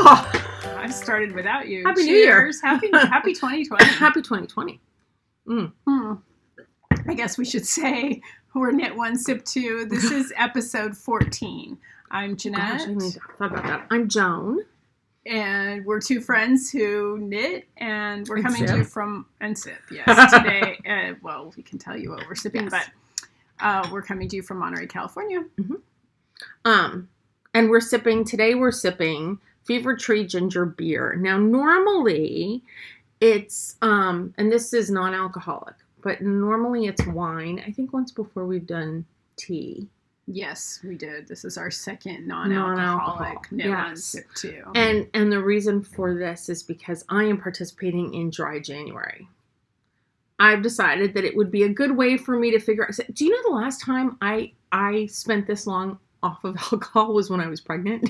Oh, I started without you. Happy New Year. Happy 2020. Happy 2020. I guess we should say we're Knit 1, Sip 2. This is episode 14. I'm Jeanette. Gosh, I didn't even thought about that. I'm Joan. And we're two friends who knit, and we're coming to you from... And sip, yes. Today, well, we can tell you what we're sipping, yes. But we're coming to you from Monterey, California. Mm-hmm. And we're sipping Fever Tree Ginger Beer. Now, normally, it's, and this is non-alcoholic, but normally it's wine. I think once before we've done tea. Yes, we did. This is our second non-alcoholic Knit 1, Sip 2. And the reason for this is because I am participating in Dry January. I've decided that it would be a good way for me to figure out. Do you know the last time I spent this long off of alcohol was when I was pregnant?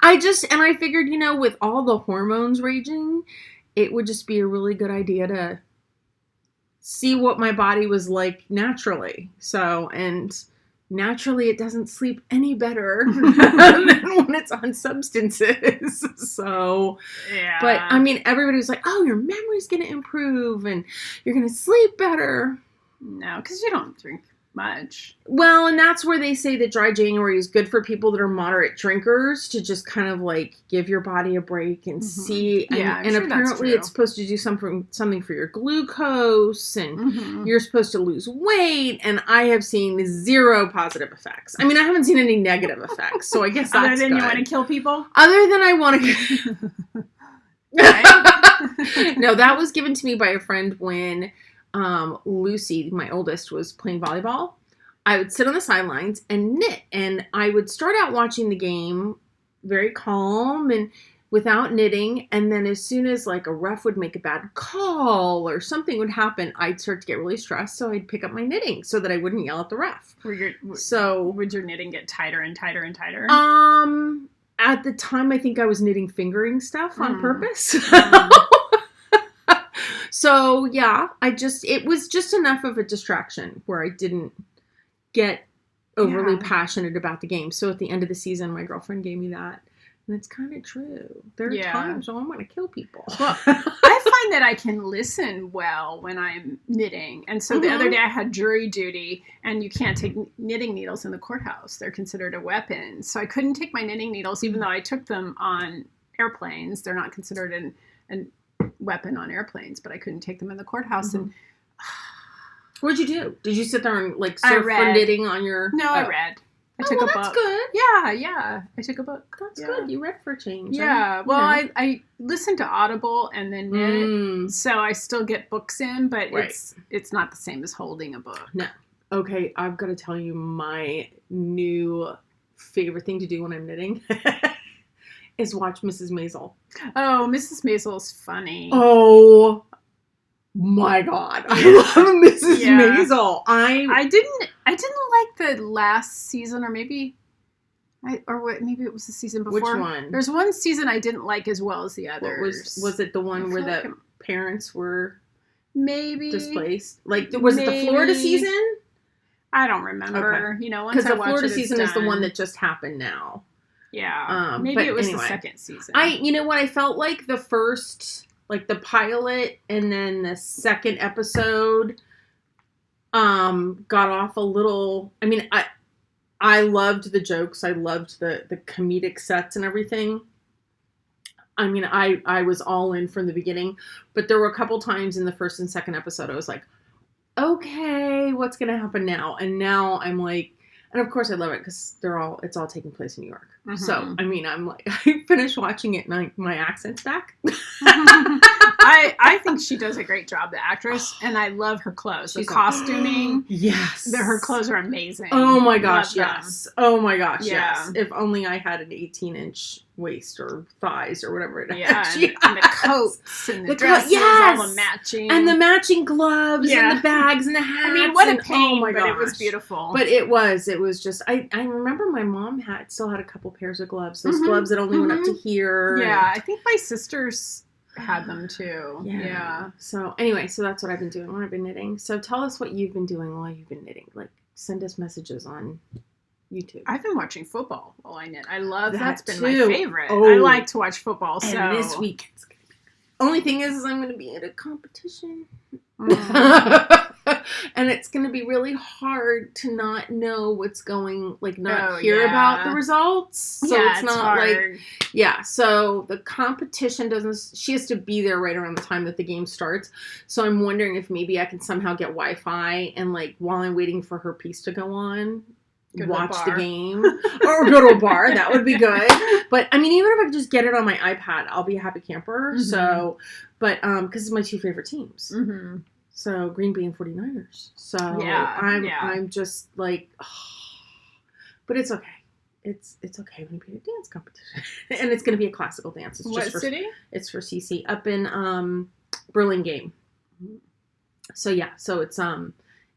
I figured, with all the hormones raging, it would just be a really good idea to see what my body was like naturally. And naturally it doesn't sleep any better than when it's on substances. So, yeah. But everybody was like, oh, your memory's going to improve and you're going to sleep better. No, because you don't drink much. Well, and that's where they say that Dry January is good for people that are moderate drinkers to just kind of like give your body a break and see. And sure apparently it's supposed to do something for your glucose, and you're supposed to lose weight. And I have seen zero positive effects. I haven't seen any negative effects. So I guess that's other than good. You want to kill people? Other than I want to. No, that was given to me by a friend when Lucy, my oldest, was playing volleyball. I would sit on the sidelines and knit, and I would start out watching the game very calm and without knitting, and then as soon as like a ref would make a bad call or something would happen, I'd start to get really stressed, so I'd pick up my knitting so that I wouldn't yell at the ref. Would your knitting get tighter and tighter and tighter? At the time, I think I was knitting fingering stuff on purpose. So, yeah, it was just enough of a distraction where I didn't get overly passionate about the game. So, at the end of the season, my girlfriend gave me that. And it's kind of true. There are times when I want to kill people. Well, I find that I can listen well when I'm knitting. And so the other day I had jury duty, and you can't take knitting needles in the courthouse. They're considered a weapon. So I couldn't take my knitting needles, even though I took them on airplanes. They're not considered an weapon on airplanes, but I couldn't take them in the courthouse. And what'd you do? Did you sit there and like surf for knitting on your... No, I read. I took a book. That's good. Yeah. I took a book. That's good. You read for a change. Yeah. Well, I listened to Audible and then knit, so I still get books in, but it's not the same as holding a book. No. Okay, I've got to tell you my new favorite thing to do when I'm knitting is watch Mrs. Maisel. Oh, Mrs. Maisel's funny. Oh my God, I love Mrs. Maisel. I didn't like the last season, or maybe maybe it was the season before. Which one? There's one season I didn't like as well as the others. Was it the one where the parents were maybe displaced? Like, was it the Florida season? I don't remember. Okay. Because the Florida season is the one that just happened now. Yeah. Maybe it was the second season. I felt like the first, like the pilot and then the second episode got off a little... I loved the jokes. I loved the comedic sets and everything. I was all in from the beginning. But there were a couple times in the first and second episode I was like, okay, what's going to happen now? And now I'm like... And of course I love it because it's all taking place in New York. So, I'm like, I finished watching it and my accent's back. I think she does a great job, the actress, and I love her clothes. The costuming. Yes. Her clothes are amazing. Oh my gosh, yes. Oh my gosh, yes. If only I had an 18-inch waist or thighs or whatever it is. Yeah, and the coats and the dresses, all the matching. And the matching gloves and the bags and the hats. What a pain, but it was beautiful. But it was just, I remember my mom still had a couple pairs of gloves. Those gloves that only went up to here. Yeah, I think my sisters had them too. Yeah. So anyway, that's what I've been doing when I've been knitting. So tell us what you've been doing while you've been knitting. Like, send us messages on YouTube. I've been watching football while I knit. I love that's been too. my favorite. Oh. I like to watch football. And so this week, only thing is I'm going to be at a competition. And it's going to be really hard to not know what's going, not hear about the results. So it's not hard. So the competition she has to be there right around the time that the game starts. So I'm wondering if maybe I can somehow get Wi-Fi and while I'm waiting for her piece to go on, watch the game or go to a bar. That would be good. But I mean, even if I could just get it on my iPad, I'll be a happy camper. Mm-hmm. So, but because it's my two favorite teams. Mm-hmm. So Green Bay and 49ers. So I'm just but it's okay. It's okay when you be at a dance competition. And it's going to be a classical dance. It's what just city? It's for CC up in Burlingame. So yeah, so it's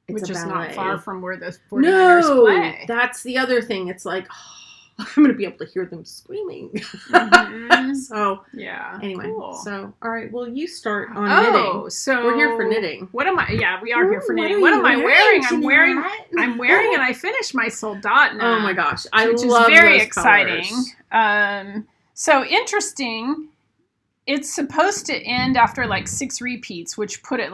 which is ballet. Not far from where the 49ers play. That's the other thing. It's I'm going to be able to hear them screaming. Mm-hmm. So, yeah. Anyway, cool. So, all right. Well, you start on knitting. So we're here for knitting. What am I? Yeah, we are here for knitting. What am I wearing? I'm wearing, and I finished my Soldotna. Oh my gosh, which is very exciting. So interesting. It's supposed to end after 6 repeats, which put it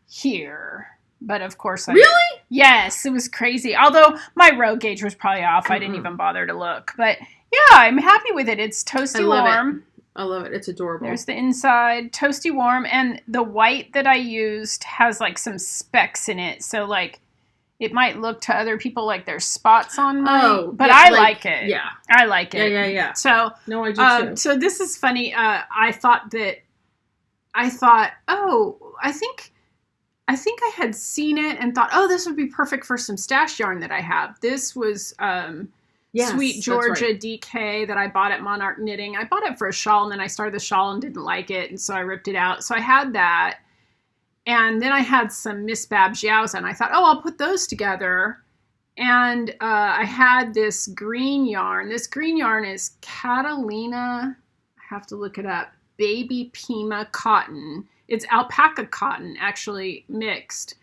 here. But of course, really? Yes, it was crazy. Although my row gauge was probably off. I didn't even bother to look. But yeah, I'm happy with it. It's toasty warm. I love it. It's adorable. There's the inside, toasty warm, and the white that I used has some specks in it. So it might look to other people like there's spots on mine, but I like it. Yeah, I like it. Yeah. So no, I do too. So this is funny. I thought, I think I had seen it and thought, this would be perfect for some stash yarn that I have. This was Sweet Georgia DK that I bought at Monarch Knitting. I bought it for a shawl, and then I started the shawl and didn't like it, and so I ripped it out. So I had that, and then I had some Miss Babs Yaos, and I thought, I'll put those together. And I had this green yarn. This green yarn is Catalina, I have to look it up, Baby Pima cotton. It's alpaca cotton, actually, mixed.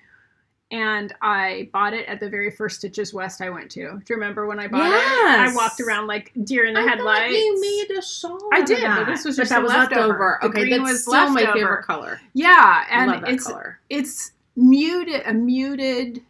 And I bought it at the very first Stitches West I went to. Do you remember when I bought it? I walked around like deer in the headlights. You made a shawl. I did, but this was just that was leftover. Okay, that's still my favorite color. Yeah, and love that color. It's muted,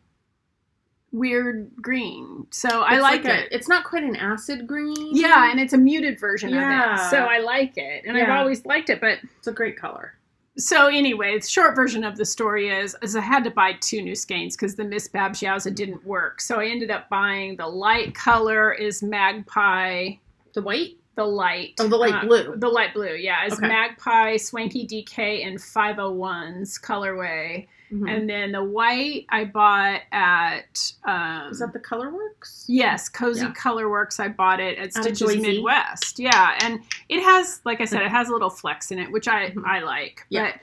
weird green. So I like it. It's not quite an acid green. Yeah, and it's a muted version of it. So I like it, and I've always liked it. But it's a great color. So anyway, the short version of the story is I had to buy 2 new skeins because the Miss Babs Yowza didn't work. So I ended up buying the light color is Magpie. The white? The light. Oh, the light blue. The light blue, yeah. It's Magpie, Swanky DK, and 501's colorway. Mm-hmm. And then the white I bought at... is that the Colorworks? Yes, Cozy Colorworks. I bought it at Stitches Midwest. Yeah, and it has, like I said, it has a little flex in it, which I like. Yeah.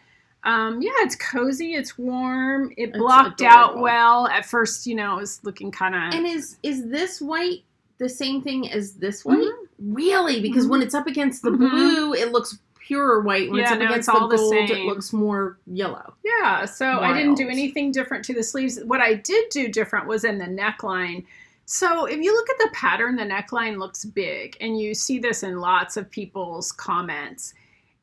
But, it's cozy. It's warm. It blocked out well. At first, it was looking kind of... And is this white the same thing as this white? Mm-hmm. Really? Because when it's up against the blue, it looks pure white. When it's up against the gold, it looks more yellow. Yeah, so I didn't do anything different to the sleeves. What I did do different was in the neckline. So if you look at the pattern, the neckline looks big. And you see this in lots of people's comments.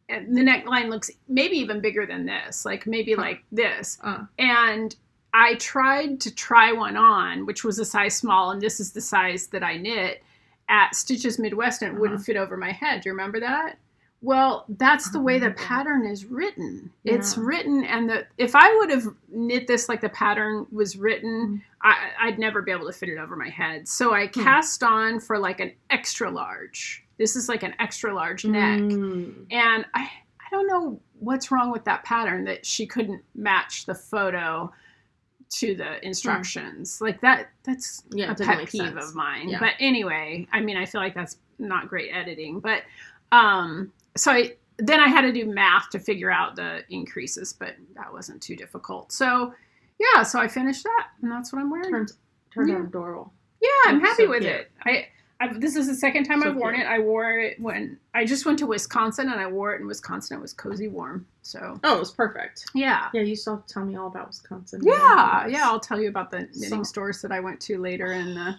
And the neckline looks maybe even bigger than this. Like maybe like this. And I tried to try one on, which was a size small. And this is the size that I knit at Stitches Midwest. And it wouldn't fit over my head. Do you remember that? Well, that's the way the pattern is written. Yeah. It's written, and if I would have knit this like the pattern was written, I'd never be able to fit it over my head. So I cast on for like an extra large. This is like an extra large neck. And I don't know what's wrong with that pattern that she couldn't match the photo to the instructions. Like that's a pet peeve of mine. Yeah. But anyway, I mean, I feel like that's not great editing. But so then I had to do math to figure out the increases, but that wasn't too difficult. So yeah, so I finished that, and that's what I'm wearing. Turned out adorable. Yeah, I'm happy with it. This is the second time I've worn it. I wore it when I just went to Wisconsin, and I wore it in Wisconsin. It was cozy warm. So it was perfect. Yeah. Yeah, you still have to tell me all about Wisconsin. Yeah, I'll tell you about the knitting stores that I went to later in the...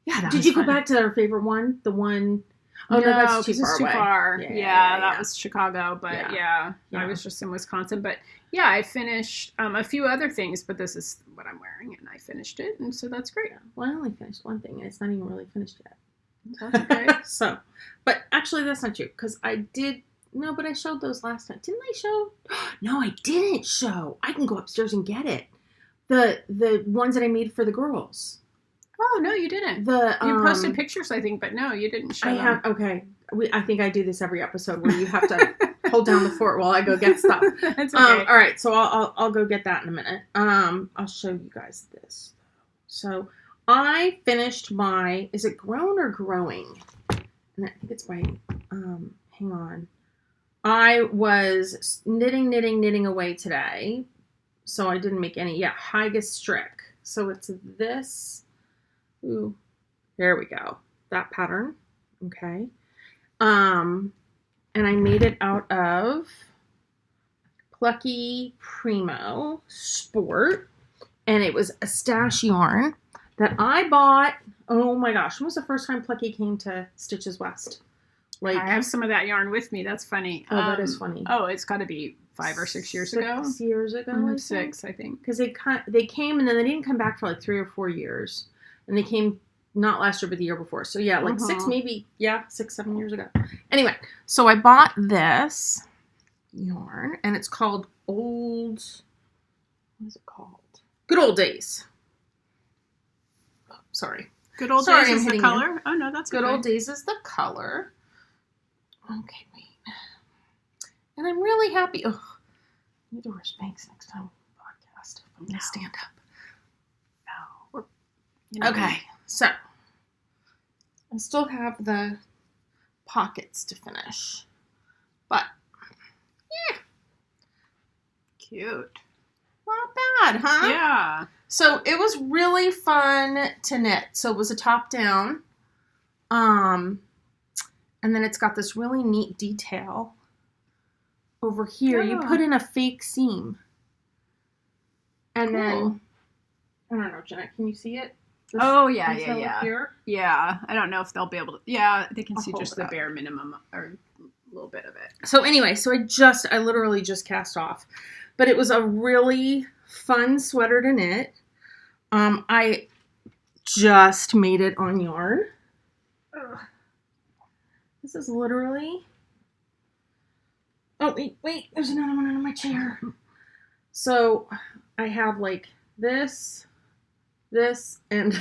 Yeah, that Did was you go fun. back to our favorite one? The one... Oh, no, that's 'cause too far it's too away. far. Yeah, That was Chicago, but Yeah. I was just in Wisconsin. But yeah, I finished a few other things, but this is what I'm wearing, and I finished it, and so that's great. Yeah. Well, I only finished one thing, and it's not even really finished yet. That's okay. So, but actually, that's not true, because I did... No, but I showed those last time. Didn't I show? No, I didn't show. I can go upstairs and get it. The ones that I made for the girls. Oh, no, you didn't. You posted pictures, I think, but no, you didn't show them. Okay. I think I do this every episode where you have to hold down the fort while I go get stuff. That's okay. All right, so I'll go get that in a minute. I'll show you guys this. So I finished my... Is it grown or growing? And I think it's by... hang on. I was knitting away today. So I didn't make any... Yeah, Higas Strick. So it's this... Ooh, there we go. That pattern. Okay. And I made it out of Plucky Primo Sport. And it was a stash yarn that I bought. Oh my gosh. When was the first time Plucky came to Stitches West? I have some of that yarn with me. That's funny. Oh, that is funny. Oh, it's got to be 5 or 6 years ago. 6 years ago. 6, I think. Because they came and then they didn't come back for like 3 or 4 years. And they came not last year, but the year before. So yeah, like 6, maybe, 6, 7 years ago. Anyway, so I bought this yarn, and it's called what is it called? Good Old Days. Oh, sorry. Good Old Days is the color? Oh, no, that's Good okay. Old Days is the color. Okay, wait. And I'm really happy. Oh, I need to wear Spanx next time we podcast. I'm going to stand up. Okay, so I still have the pockets to finish, but yeah, cute. Not bad, huh? Yeah. So it was really fun to knit. So it was a top down, and then it's got this really neat detail over here. You put in a fake seam, and then I don't know, Jenna, can you see it? This yeah. Here. Yeah, I don't know if they'll be able to. Yeah, they can see just the bare minimum or a little bit of it. So anyway, I literally just cast off, but it was a really fun sweater to knit. I just made it on yarn. Ugh. This is literally. Oh wait, there's another one under my chair. So I have like this, and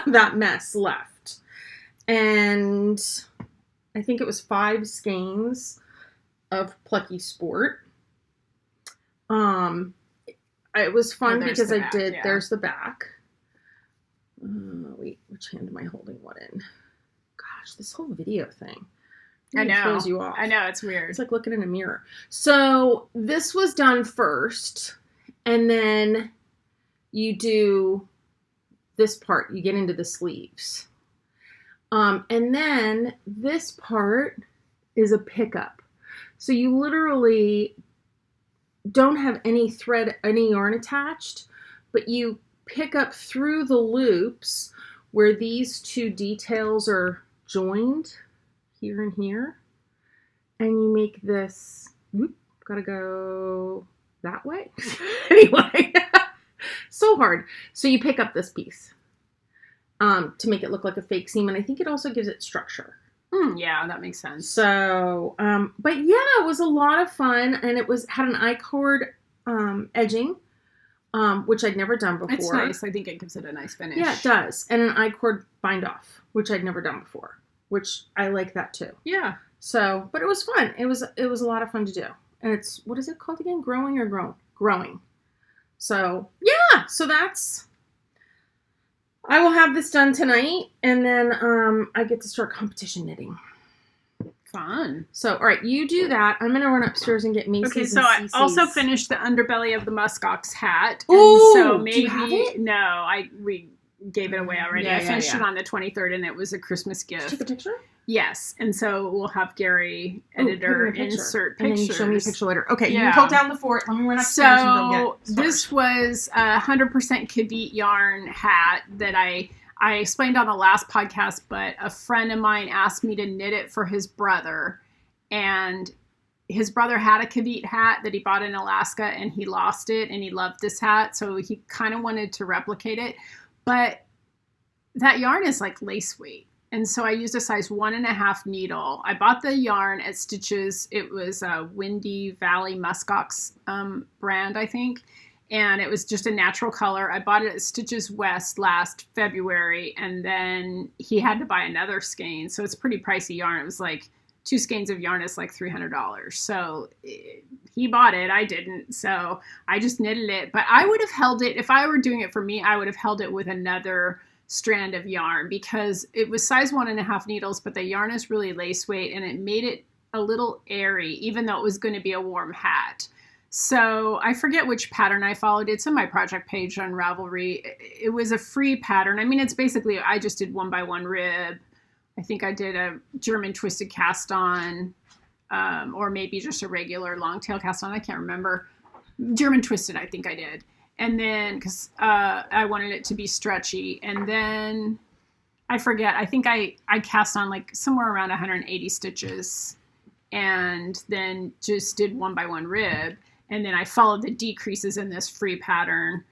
that mess left. And I think it was 5 skeins of Plucky Sport. It was fun because I did, there's the back. Wait, which hand am I holding what in? Gosh, this whole video thing. I know. Throws you off. I know, it's weird. It's like looking in a mirror. So this was done first, and then you do this part. You get into the sleeves. And then this part is a pickup. So you literally don't have any thread, any yarn attached, but you pick up through the loops where these 2 details are joined, here and here, and you make this, gotta go that way. Anyway, so hard. So you pick up this piece to make it look like a fake seam, and I think it also gives it structure. Yeah, that makes sense. So, but yeah, it was a lot of fun, and it had an I-cord edging, which I'd never done before. It's nice. I think it gives it a nice finish. Yeah, it does. And an I-cord bind off, which I'd never done before, which I like that too. Yeah. So, but it was fun. It was a lot of fun to do. And it's, what is it called again? Growing or growing. So, yeah. So I will have this done tonight, and then I get to start competition knitting. Fun. So, all right, you do that. I'm going to run upstairs and get Macy's. Okay, so I also finished the underbelly of the muskox hat. Oh, so maybe, do you have it? No, we gave it away already. Yeah, I finished it on the 23rd, and it was a Christmas gift. Take a picture? Yes, and so we'll have Gary, editor, insert pictures. And then you show me a picture later. Okay, you hold down the fort. Let me run upstairs and go get this was a 100% Kavit yarn hat that I I explained on the last podcast, but a friend of mine asked me to knit it for his brother. And his brother had a Kavit hat that he bought in Alaska, and he lost it, and he loved this hat. So he kind of wanted to replicate it. But that yarn is like lace weight. And so I used a size 1.5 needle. I bought the yarn at Stitches. It was a Windy Valley Muskox brand, I think. And it was just a natural color. I bought it at Stitches West last February. And then he had to buy another skein. So it's pretty pricey yarn. It was like 2 skeins of yarn is like $300. So he bought it. I didn't. So I just knitted it. But I would have held it. If I were doing it for me, I would have held it with another strand of yarn because it was size 1.5 needles, but the yarn is really lace weight and it made it a little airy, even though it was going to be a warm hat. So I forget which pattern I followed. It's in my project page on Ravelry. It was a free pattern. I mean, it's basically, I just did 1x1 rib. I think I did a German twisted cast on, or maybe just a regular long tail cast on. I can't remember. German twisted, I think I did. And then, because I wanted it to be stretchy. And then, I forget, I think I cast on like somewhere around 180 stitches. And then just did 1x1 rib. And then I followed the decreases in this free pattern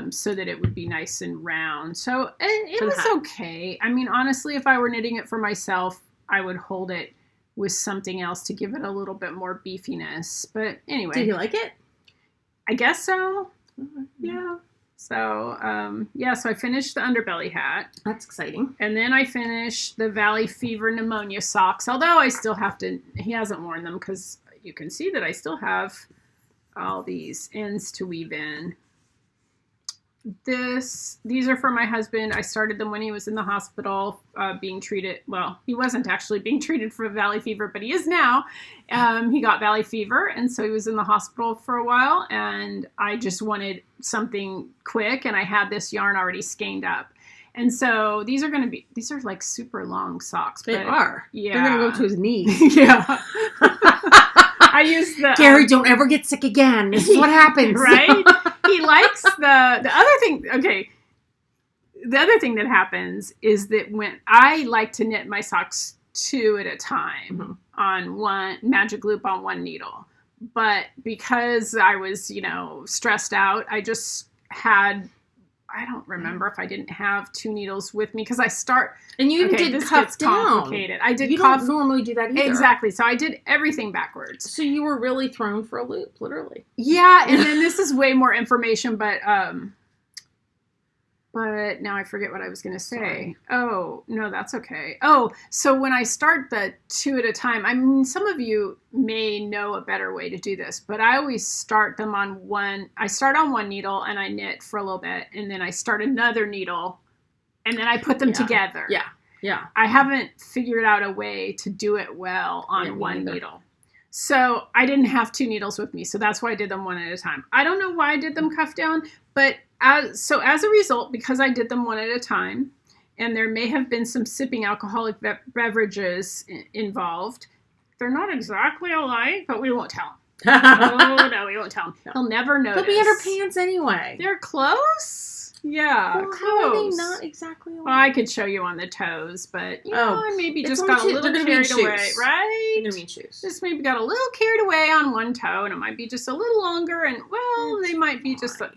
so that it would be nice and round. So it was okay. I mean, honestly, if I were knitting it for myself, I would hold it with something else to give it a little bit more beefiness. But anyway. Did you like it? I guess so. Yeah. So, so I finished the underbelly hat. That's exciting. And then I finished the Valley Fever pneumonia socks, although I still have to, he hasn't worn them because you can see that I still have all these ends to weave in. These are for my husband. I started them when he was in the hospital being treated. Well, he wasn't actually being treated for valley fever, but he is now. He got valley fever, and so he was in the hospital for a while, and I just wanted something quick, and I had this yarn already skeined up. And so these are like super long socks. They are. Yeah. They're going to go to his knees. Yeah. I used the... Gary, don't ever get sick again. This is what happens. Right? He likes the other thing. Okay. The other thing that happens is that when I like to knit my socks 2 at a time on one magic loop on one needle. But because I was, stressed out, I just had... I don't remember if I didn't have 2 needles with me because I start. And you did cuff down. Complicated. I did. You don't normally do that either. Exactly. So I did everything backwards. So you were really thrown for a loop, literally. Yeah, and then this is way more information, but now I forget what I was going to say. Sorry. Oh, no, that's okay. Oh, so when I start the 2 at a time, I mean, some of you may know a better way to do this, but I always start them on one. I start on one needle and I knit for a little bit, and then I start another needle, and then I put them together. Yeah, yeah. I haven't figured out a way to do it well on one needle. So I didn't have 2 needles with me, so that's why I did them one at a time. I don't know why I did them cuff down, but as a result, because I did them one at a time, and there may have been some sipping alcoholic beverages involved, they're not exactly alike, but we won't tell him. Oh, no, we won't tell him. No. He'll never notice. They'll be under pants anyway. They're close? Yeah, well, how are they not exactly alike? Well, I could show you on the toes, but, I maybe just got a little carried away, right? They're going to be shoes. Just maybe got a little carried away on one toe, and it might be just a little longer, and, they might be just, what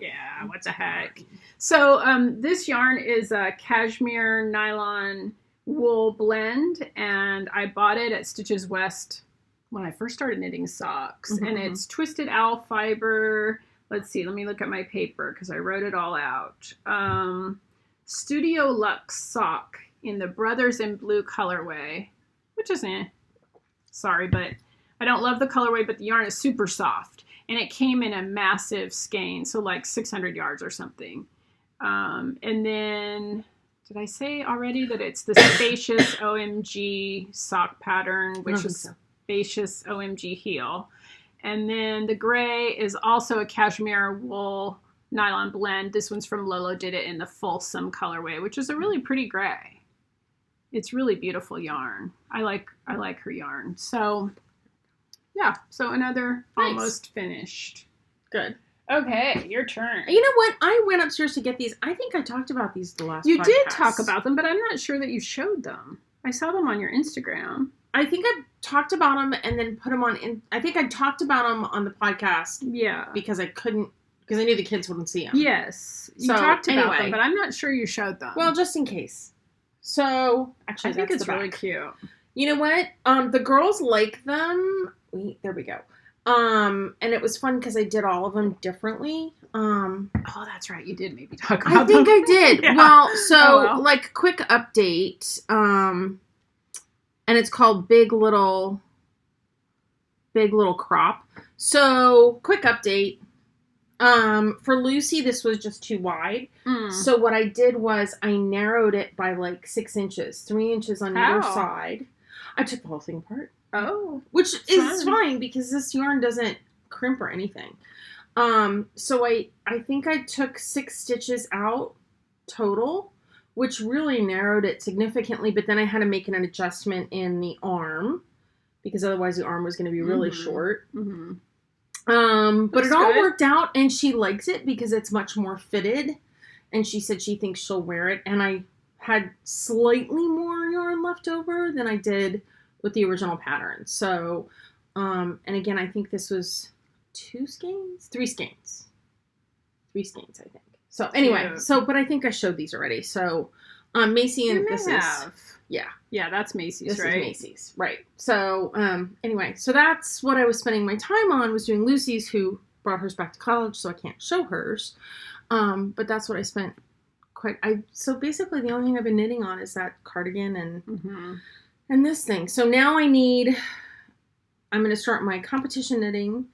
the heck. So, this yarn is a cashmere nylon wool blend, and I bought it at Stitches West when I first started knitting socks, and it's twisted owl fiber. Let's see, let me look at my paper because I wrote it all out. Studio Luxe sock in the Brothers in Blue colorway, which is sorry, but I don't love the colorway, but the yarn is super soft. And it came in a massive skein, so like 600 yards or something. And then, did I say already that it's the Spacious OMG sock pattern, which is Spacious OMG heel. And then the gray is also a cashmere wool nylon blend. This one's from Lolo Did It in the Folsome colorway, which is a really pretty gray. It's really beautiful yarn. I like her yarn. So, yeah. So another almost finished. Good. Okay, your turn. You know what? I went upstairs to get these. I think I talked about these the last You podcast. did talk about them, but I'm not sure that you showed them. I saw them on your Instagram. I think I talked about them and then put them on. I think I talked about them on the podcast. Yeah. Because I knew the kids wouldn't see them. Yes. You talked about them, but I'm not sure you showed them. Well, just in case. So, actually, I think it's really cute. You know what? The girls like them. There we go. And it was fun because I did all of them differently. Oh, that's right. You did maybe talk about them. I think I did. Yeah. Well, like, quick update. And it's called Big Little Crop. So, quick update. For Lucy, this was just too wide. So what I did was I narrowed it by like 6 inches, 3 inches on either side. I took the whole thing apart. Oh, which is fine because this yarn doesn't crimp or anything. So I think I took 6 stitches out total, which really narrowed it significantly. But then I had to make an adjustment in the arm because otherwise the arm was going to be really short. Mm-hmm. But it all worked out, and she likes it because it's much more fitted, and she said she thinks she'll wear it. And I had slightly more yarn left over than I did with the original pattern. So, and again, I think this was 3 skeins, I think. So anyway, but I think I showed these already. So, Macy and yeah, that's Macy's, this right? Is Macy's, right? So, anyway, so that's what I was spending my time on, was doing Lucy's, who brought hers back to college, so I can't show hers. But that's what I spent so basically the only thing I've been knitting on is that cardigan and this thing. So now I'm going to start my competition knitting,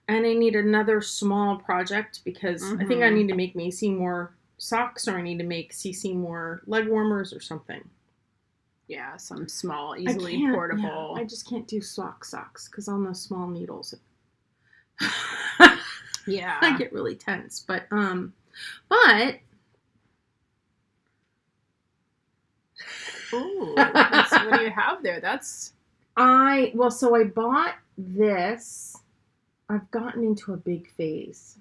and I need another small project because I think I need to make Macy more socks, or I need to make Cece more leg warmers or something. Yeah, some small, easily portable. Yeah, I just can't do socks because on those small needles, yeah, I get really tense. But ooh, what do you have there? So I bought this. I've gotten into a big phase.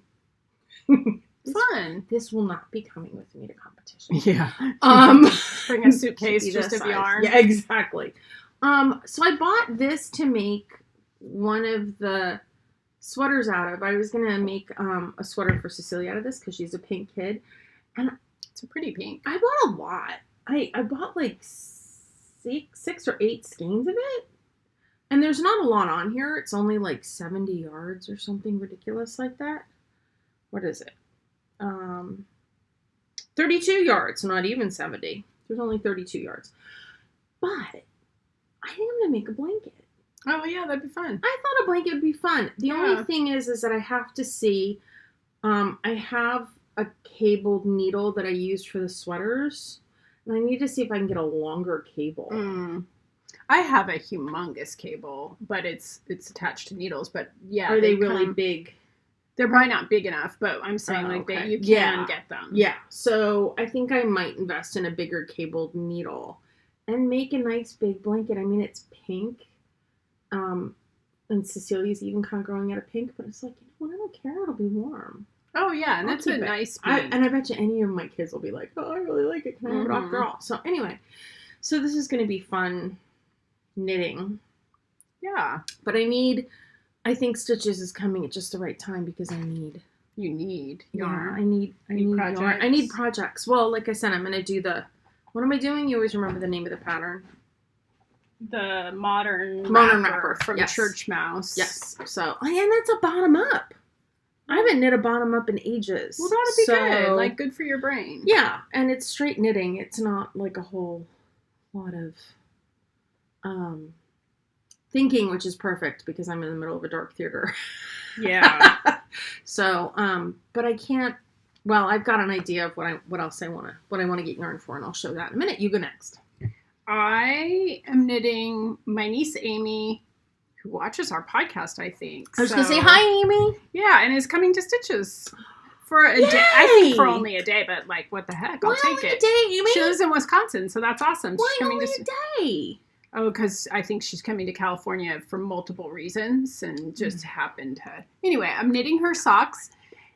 Fun. This will not be coming with me to competition. Yeah. Bring a suitcase just of yarn. Yeah, exactly. So I bought this to make one of the sweaters out of. I was going to make a sweater for Cecilia out of this because she's a pink kid. And it's a pretty pink. I bought a lot. I bought like 6 or 8 skeins of it. And there's not a lot on here. It's only like 70 yards or something ridiculous like that. What is it? 32 yards, not even 70. There's only 32 yards. But I think I'm going to make a blanket. Oh, yeah, that'd be fun. I thought a blanket would be fun. The only thing is that I have to see, I have a cabled needle that I used for the sweaters, and I need to see if I can get a longer cable. I have a humongous cable, but it's attached to needles. But yeah, are they really big? They're probably not big enough, but I'm saying you can get them. Yeah, so I think I might invest in a bigger cabled needle and make a nice big blanket. I mean, it's pink, and Cecilia's even kind of growing out of pink, but it's like, you know what, I don't care, it'll be warm. Oh yeah, and that's a nice pink. And I bet you any of my kids will be like, oh, I really like it, can I have it after all? So anyway, so this is going to be fun knitting. Yeah. But I think stitches is coming at just the right time because you need yarn. I need projects. Yarn. I need projects. Well, like I said, I'm going to do what am I doing? You always remember the name of the pattern. The modern wrapper from Church Mouse. Yes. So, and that's a bottom up. I haven't knit a bottom up in ages. Well, that'd be good. Like, good for your brain. Yeah. And it's straight knitting. It's not like a whole lot of thinking, which is perfect because I'm in the middle of a dark theater. Yeah. So, but I can't. Well, I've got an idea of what I want to get yarn for, and I'll show that in a minute. You go next. I am knitting my niece Aimee, who watches our podcast, I think. I was going to say hi, Aimee. Yeah, and is coming to Stitches for a day. I think for only a day, but like, what the heck? I'll take it. A day, Aimee? She lives in Wisconsin, so that's awesome. Why only a day? Oh, because I think she's coming to California for multiple reasons and just happened to. Anyway, I'm knitting her socks,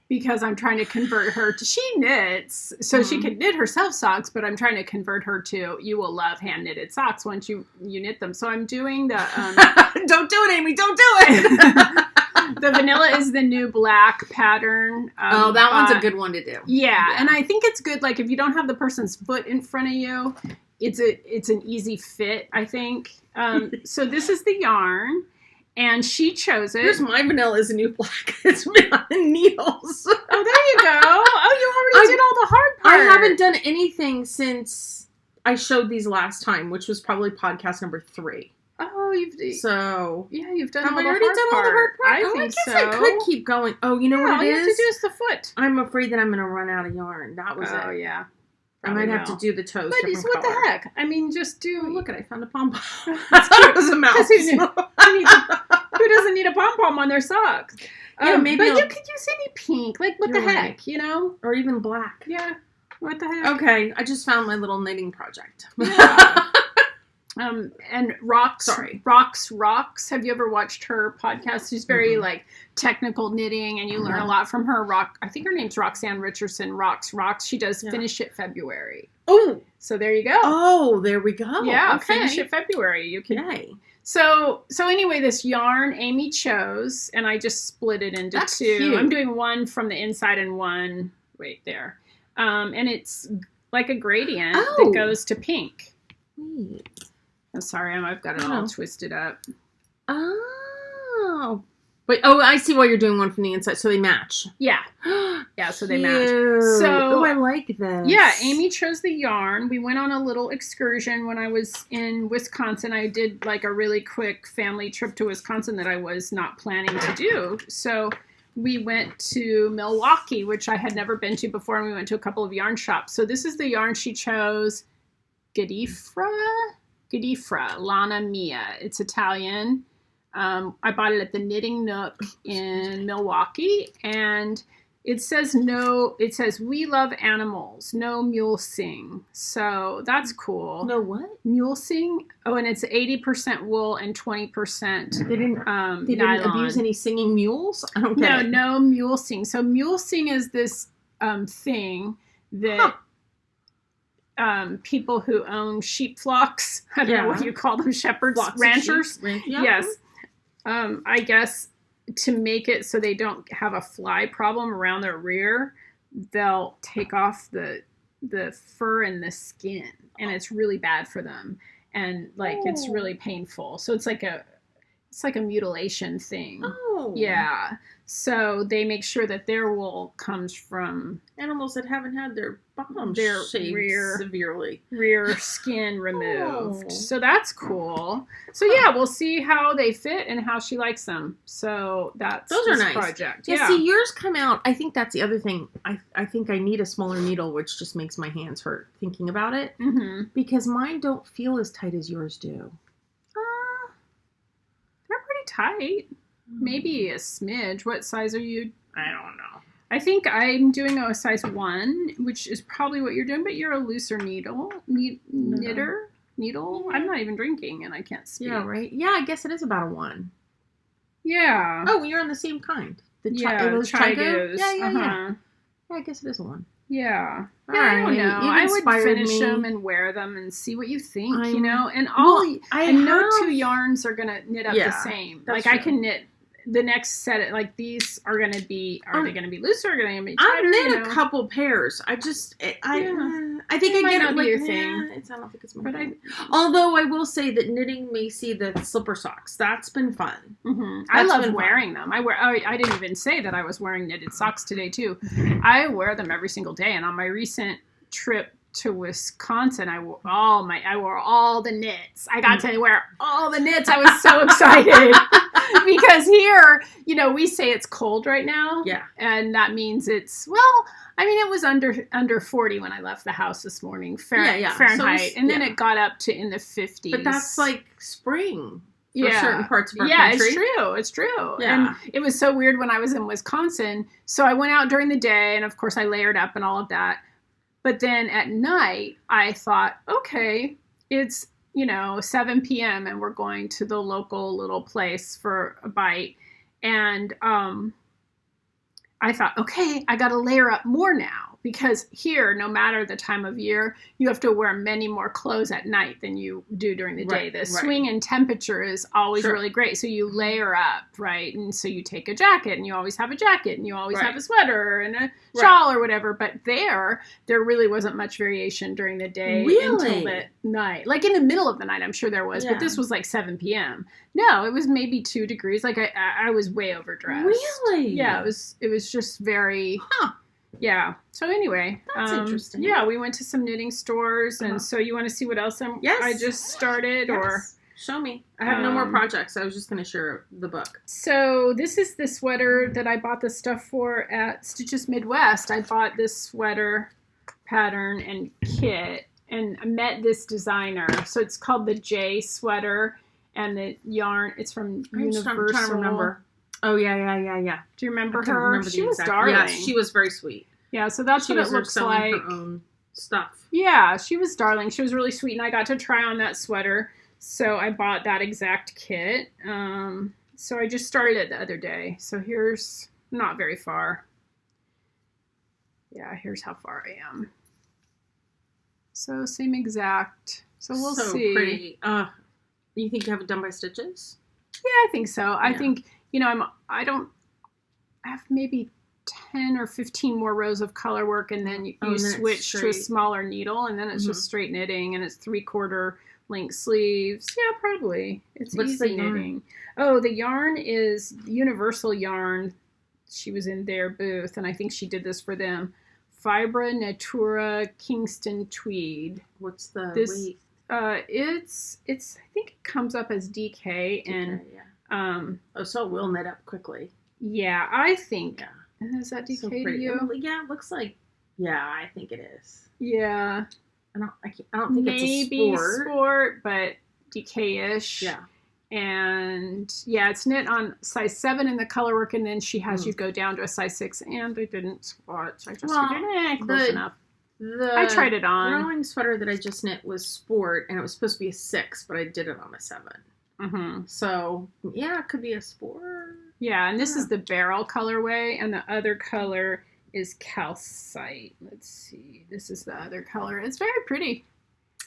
because I'm trying to convert her to, she knits, so she can knit herself socks, but I'm trying to convert her to, you will love hand knitted socks once you knit them. So I'm doing the, don't do it, Aimee, don't do it. The vanilla is the new black pattern. That one's a good one to do. Yeah. And I think it's good, like if you don't have the person's foot in front of you, it's an easy fit, I think. So this is the yarn. And she chose it. Here's my vanilla is a new black. It's made on needles. Oh, there you go. Oh, you already did all the hard part. I haven't done anything since I showed these last time, which was probably podcast number 3. Oh, you've done all the hard part. I think so. I could keep going. Oh, you know what it is? All you have to do is the foot. I'm afraid that I'm going to run out of yarn. That was it. Oh, yeah. I might have to do the toes. But what the heck? I mean, just do. Oh, look, I found a pom pom. That's cute. It was a mouse. Who doesn't need a pom pom on their socks? Yeah, maybe. But you could use any pink. Like, what the heck, you know? Or even black. Yeah. What the heck? Okay, I just found my little knitting project. Yeah. And Rocks. Have you ever watched her podcast? She's very like technical knitting, and you learn a lot from her. I think her name's Roxanne Richardson. Rocks. She does Finish It February. Oh, so there you go. Oh, there we go. Yeah, okay. Finish It February. You can. Yay. So anyway, this yarn Aimee chose, and I just split it into 2. Cute. I'm doing one from the inside and one there, and it's like a gradient that goes to pink. Wait. I'm sorry, I've got it all twisted up. Oh. Wait, I see why you're doing one from the inside, so they match. Yeah. Yeah, so they match. So, I like this. Yeah, Aimee chose the yarn. We went on a little excursion when I was in Wisconsin. I did like a really quick family trip to Wisconsin that I was not planning to do. So we went to Milwaukee, which I had never been to before, and we went to a couple of yarn shops. So this is the yarn she chose, Gadifra, Lana Mia. It's Italian. I bought it at the Knitting Nook in Milwaukee, and it says we love animals, no mulesing. So that's cool. No what? Mulesing. Oh, and it's 80% wool and 20% They didn't abuse any singing mules? I don't get it. No mulesing. So mulesing is this thing that people who own sheep flocks, I don't know what you call them, shepherds, flocks, ranchers. Yes. I guess to make it so they don't have a fly problem around their rear, they'll take off the fur and the skin, and it's really bad for them, and it's really painful. So it's like a mutilation thing. Oh. Yeah. So they make sure that their wool comes from animals that haven't had their bottom shaved severely. Rear skin removed. So that's cool. So yeah, we'll see how they fit and how she likes them. So those are nice. Project. Yeah, see, yours come out. I think that's the other thing. I think I need a smaller needle, which just makes my hands hurt thinking about it. Mm-hmm. Because mine don't feel as tight as yours do. They're pretty tight. Maybe a smidge. What size are you? I don't know. I think I'm doing a size 1, which is probably what you're doing, but you're a looser knitter. Needle? I'm not even drinking and I can't speak. Yeah, right? Yeah, I guess it is about a 1. Yeah. Oh, you're on the same kind. Chigos. Yeah. Yeah, I guess it is a 1. Yeah. I don't know. I would finish them and wear them and see what you think, you know? And no 2 yarns are going to knit up the same. Like, true. I can knit the next set, like, these are going to be, they going to be looser or going to be tighter? I've knit a couple pairs. I think I get it like, your thing. I don't think it's my thing. Although I will say that knitting Macy the slipper socks, that's been fun. Mm-hmm. I love wearing them. I didn't even say that I was wearing knitted socks today too. I wear them every single day, and on my recent trip to Wisconsin, I wore all the knits. I got to wear all the knits. I was so excited because here, we say it's cold right now. Yeah. And that means it was under 40 when I left the house this morning, Fahrenheit. And then it got up to in the 50s. But that's like spring for certain parts of our country. It's true. Yeah. And it was so weird when I was in Wisconsin. So I went out during the day, and of course I layered up and all of that. But then at night, I thought, okay, it's, 7 p.m. and we're going to the local little place for a bite. And I I thought, okay, I got to layer up more now. Because here, no matter the time of year, you have to wear many more clothes at night than you do during the day. The swing in temperature is always really great. So you layer up, right? And so you take a jacket, and you always have a jacket, and you always have a sweater and a shawl or whatever. But there really wasn't much variation during the day until the night. Like in the middle of the night, I'm sure there was. But this was like 7 p.m. No, it was maybe 2 degrees. Like I was way overdressed. Really? Yeah, it was just very... Yeah. So anyway, that's interesting. Yeah, we went to some knitting stores, and so you want to see what else I just started, or show me? I have no more projects. I was just going to share the book. So this is the sweater that I bought the stuff for at Stitches Midwest. I bought this sweater pattern and kit, and I met this designer. So it's called the J sweater, and the yarn. It's from Universal. I'm trying to remember. Oh, yeah. Do you remember her? She was darling. Yeah, she was very sweet. Yeah, so that's what it looks like. Her own stuff. Yeah, she was darling. She was really sweet, and I got to try on that sweater. So I bought that exact kit. So I just started it the other day. So here's not very far. Yeah, here's how far I am. So same exact. So we'll see. So pretty. You think you have it done by Stitches? Yeah, I think so. I think... I have maybe 10 or 15 more rows of color work, and then you switch to a smaller needle, and then it's just straight knitting, and it's 3/4 length sleeves. Yeah, probably. It's easy knitting. Oh, the yarn is Universal yarn. She was in their booth, and I think she did this for them. Fibra Natura Kingston Tweed. What's the weight? It's I think it comes up as DK, and so it will knit up quickly. Yeah, I think. Yeah. Is that DK so to you? Yeah, it looks like. Yeah, I think it is. Yeah. I don't think maybe it's a sport, but DK-ish. Yeah. And yeah, it's knit on size 7 in the color work, and then she has you go down to a size 6, and I didn't swatch. I just figured, close enough. I tried it on. The rowing sweater that I just knit was sport, and it was supposed to be a 6, but I did it on a 7. Mm-hmm. So, yeah, it could be a sport. Yeah, and this is the barrel colorway, and the other color is calcite. Let's see. This is the other color. It's very pretty.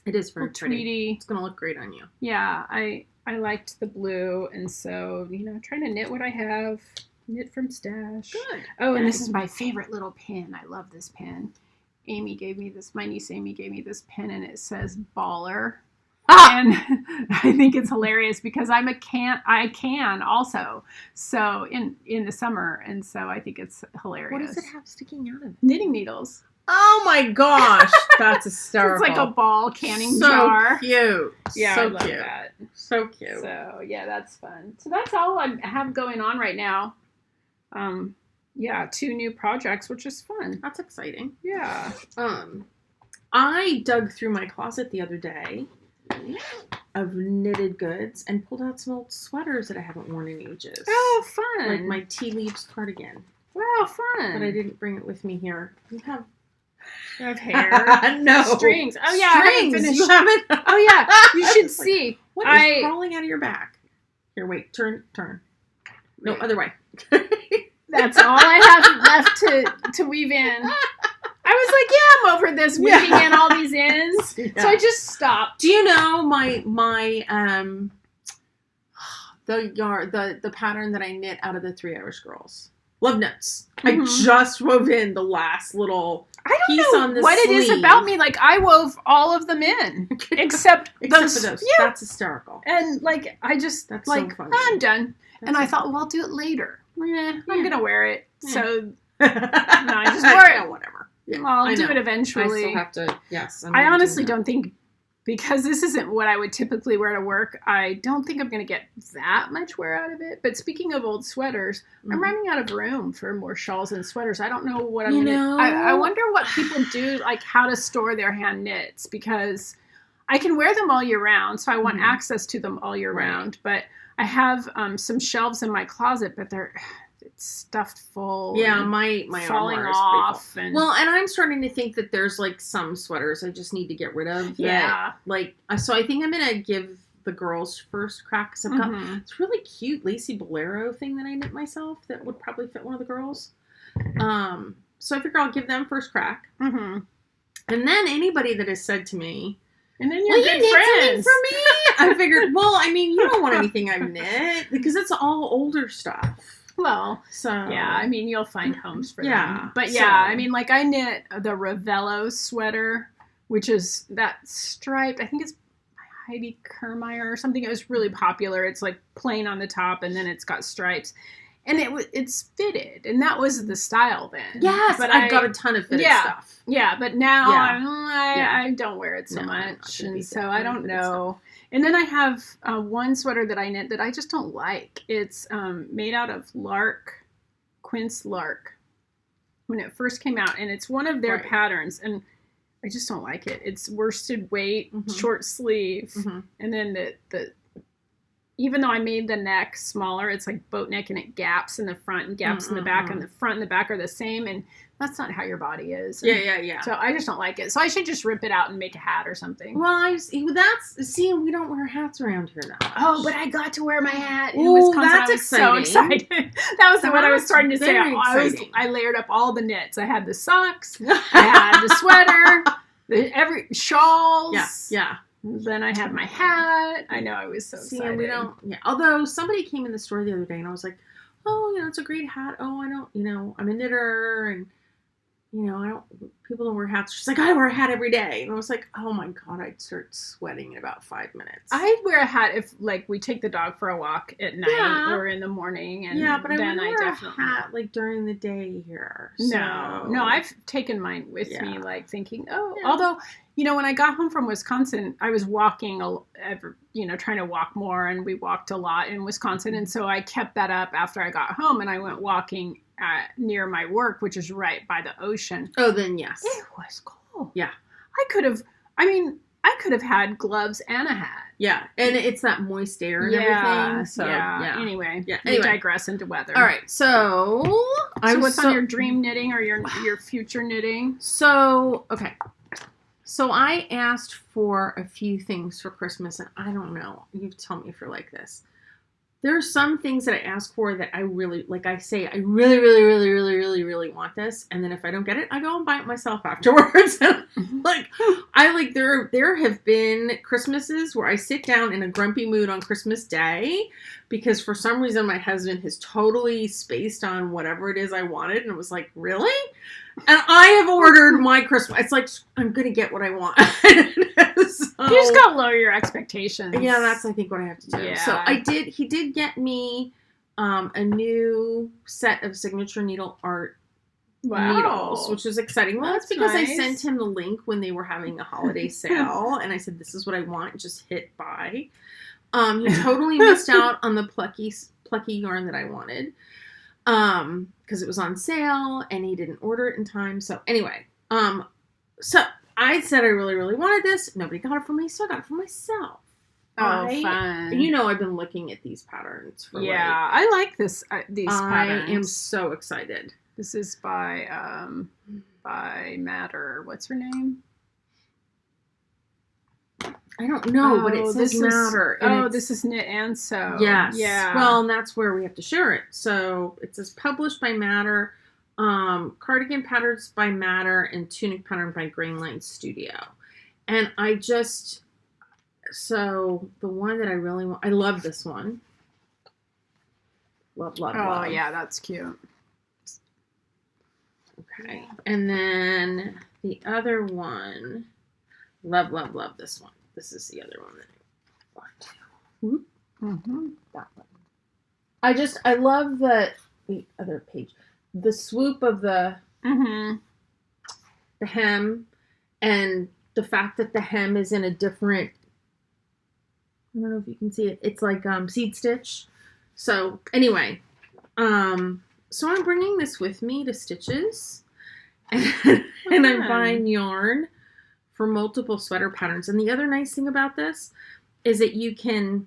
It is very pretty. Tweedy. It's going to look great on you. Yeah, I liked the blue, and so, trying to knit what I have. Knit from stash. Good. Oh, and this is my favorite little pin. I love this pin. Amy gave me this, my niece Amy gave me this pin, and it says baller. And I think it's hilarious because I can also sew in the summer, and so I think it's hilarious. What does it have sticking out of it? Knitting needles. Oh my gosh, that's hysterical. It's like a ball canning jar. So cute. Yeah, so I love cute. that. So cute. So yeah, that's fun. So that's all I have going on right now. Yeah, 2 new projects, which is fun. That's exciting. Yeah. I dug through my closet the other day of knitted goods and pulled out some old sweaters that I haven't worn in ages. Oh, fun. Like my tea leaves cardigan. Wow, fun. But I didn't bring it with me here. You have hair. No. Strings. Oh, yeah. Strings. I haven't finished. You haven't? Oh, yeah. You should see. What is crawling out of your back? Here, wait. Turn. No, Wait. other way. That's all I have left to weave in. I was like, yeah, I'm over this weaving in all these ends. Yeah. So I just stopped. Do you know my the pattern that I knit out of the 3 Irish Girls? Love Notes. Mm-hmm. I just wove in the last little piece on the what sleeve. It is about me. Like, I wove all of them in. Except those. For those. Yeah. That's hysterical. And, like, I just, that's like, so funny. I'm done. And I thought, well, I'll do it later. I'm going to wear it. Yeah. So, no, I just wore it. Whatever. Yeah, I'll do it eventually. I still have to, yes. I honestly don't think, because this isn't what I would typically wear to work, I don't think I'm going to get that much wear out of it. But speaking of old sweaters, I'm running out of room for more shawls and sweaters. I don't know what I'm going to... I wonder what people do, like how to store their hand knits, because I can wear them all year round, so I want access to them all year round. But I have some shelves in my closet, but it's stuffed full. Yeah, my falling off. And I'm starting to think that there's like some sweaters I just need to get rid of. Yeah. So I think I'm going to give the girls first crack. Cause I've got this really cute lacy bolero thing that I knit myself that would probably fit one of the girls. So I figure I'll give them first crack. Mm-hmm. And then anybody that has said to me, and then you're good knit friends for me. I figured, well, I mean, you don't want anything I've knit because it's all older stuff. Well, so yeah, I mean, you'll find homes for yeah, them. But so. yeah, I mean, like I knit the Ravello sweater, which is that striped. I think it's Heidi Kermeyer or something. It was really popular. It's like plain on the top, and then it's got stripes. And it's fitted, and that was the style then. Yes, but I've got a ton of fitted stuff. Yeah, but now I don't wear it so much, and so I don't know. And then I have one sweater that I knit that I just don't like. It's made out of quince lark, when it first came out, and it's one of their patterns, and I just don't like it. It's worsted weight, short sleeve, and then the even though I made the neck smaller, it's like boat neck and it gaps in the front and gaps in the back, and the front and the back are the same, and that's not how your body is. And yeah. So I just don't like it. So I should just rip it out and make a hat or something. Well, we don't wear hats around here that much. Oh, but I got to wear my hat in Wisconsin. That's I was so excited. That was what I was starting to say. I layered up all the knits. I had the socks, I had the sweater, every shawls. Yeah. Then I had my hat. I know, I was so excited. Although somebody came in the store the other day and I was like, oh, it's a great hat. Oh, I don't, I'm a knitter and, people don't wear hats. She's like, I wear a hat every day. And I was like, oh my God, I'd start sweating in about 5 minutes. I'd wear a hat if we take the dog for a walk at night or in the morning. And but then I definitely wear a hat during the day here. So. No, I've taken mine with me, thinking, although, when I got home from Wisconsin, I was walking, trying to walk more, and we walked a lot in Wisconsin. And so I kept that up after I got home, and I went walking near my work, which is right by the ocean. Oh, then yes. It was cold. Yeah. I could have had gloves and a hat. Yeah, and it's that moist air and everything. So, Anyway, we digress into weather. All right, so what's on your dream knitting or your future knitting? So, okay. So I asked for a few things for Christmas, and I don't know. You tell me if you're like this. There are some things that I ask for that I really, I say, I really, really, really, really, really, really want this. And then if I don't get it, I go and buy it myself afterwards. There have been Christmases where I sit down in a grumpy mood on Christmas Day because for some reason my husband has totally spaced on whatever it is I wanted. And it was like, really? And I have ordered my Christmas. It's like, I'm going to get what I want. You just got to lower your expectations. Yeah, that's, I think, what I have to do. Yeah. So he did get me a new set of signature needle art needles, which is exciting. Well, that's because nice. I sent him the link when they were having a holiday sale, and I said, this is what I want. Just hit buy. He totally missed out on the plucky yarn that I wanted. Because it was on sale and he didn't order it in time. So anyway, so I said I really, really wanted this. Nobody got it for me, so I got it for myself. Oh, fun! I've been looking at these patterns for I like this. These patterns. I am so excited. This is by Matter. What's her name? I don't know, but it says Matter. This is Knit and Sew. Yes. Yeah. Well, and that's where we have to share it. So it says published by Matter, cardigan patterns by Matter, and tunic pattern by Grainline Studio. And so the one that I really want, I love this one. Love. Oh, yeah, that's cute. Okay. And then the other one, love this one. This is the other one that I want to. Mm-hmm. That one. I love the other page. The swoop of the hem, and the fact that the hem is in a different, I don't know if you can see it. It's like seed stitch. So anyway, so I'm bringing this with me to Stitches, and I'm buying yarn for multiple sweater patterns. And the other nice thing about this is that you can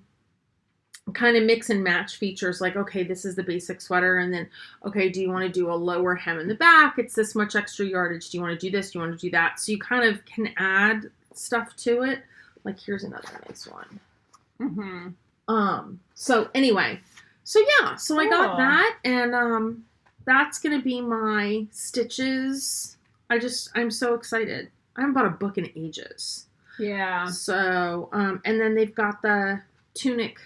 kind of mix and match features. Like, okay, this is the basic sweater. And then, okay, do you want to do a lower hem in the back? It's this much extra yardage. Do you want to do this? Do you want to do that? So you kind of can add stuff to it. Like, here's another nice one. Mm-hmm. So anyway, so yeah, so cool. I got that. And that's going to be my stitches. I'm so excited. I haven't bought a book in ages. Yeah. So, and then they've got the tunic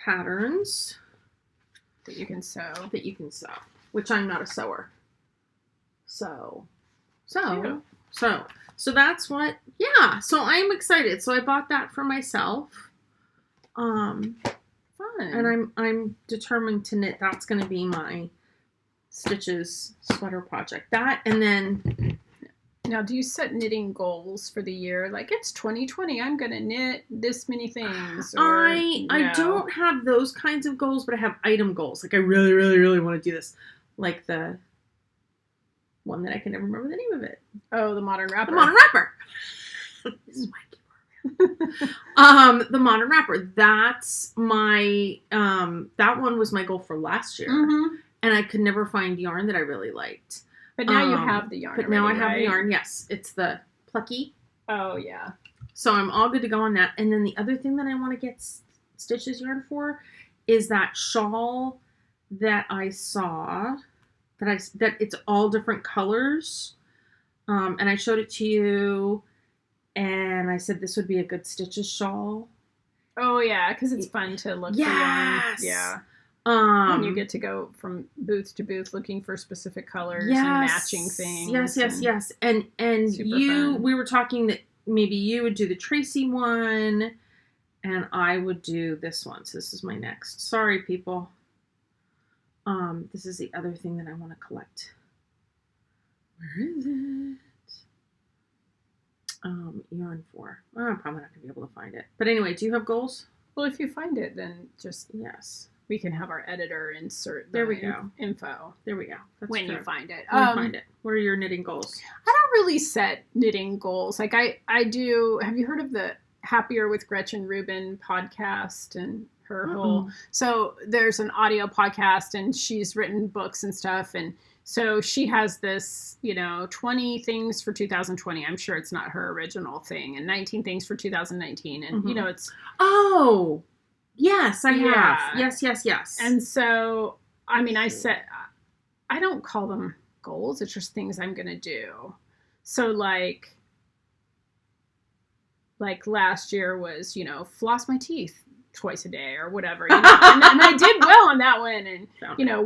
patterns that you can sew. Which I'm not a sewer. So that's what, yeah. So I'm excited. So I bought that for myself. Fun. And I'm determined to knit. That's going to be my stitches sweater project. That, and then. Now, do you set knitting goals for the year? Like, it's 2020, I'm going to knit this many things. Or I don't have those kinds of goals, but I have item goals. Like, I really, really, really want to do this. Like the one that I can never remember the name of it. Oh, the Modern Wrapper. The Modern Wrapper. This is my keyword. The Modern Wrapper. That's my, that one was my goal for last year. Mm-hmm. And I could never find yarn that I really liked. But now you have the yarn. But already, now I have right? the yarn. Yes, it's the Plucky. Oh yeah. So I'm all good to go on that. And then the other thing that I want to get stitches yarn for is that shawl that I saw. That it's all different colors. And I showed it to you, and I said this would be a good stitches shawl. Oh yeah, because it's fun to look for yarn. Yeah. When you get to go from booth to booth looking for specific colors and matching things. Yes. And we were talking that maybe you would do the Tracy one and I would do this one. So this is my next. Sorry, people. This is the other thing that I want to collect. Where is it? Yarn for. Oh, I'm probably not going to be able to find it. But anyway, do you have goals? Well, if you find it, then just... Yes. We can have our editor insert info. There we go. That's when true. You find it. When you find it. What are your knitting goals? I don't really set knitting goals. Like I do. Have you heard of the Happier with Gretchen Rubin podcast and her whole? So there's an audio podcast and she's written books and stuff. And so she has this, 20 things for 2020. I'm sure it's not her original thing. And 19 things for 2019. And, it's... Oh, yes, I have. Yes. And so, I mean, I don't call them goals. It's just things I'm going to do. So like last year was, floss my teeth twice a day or whatever, and I did well on that one. And,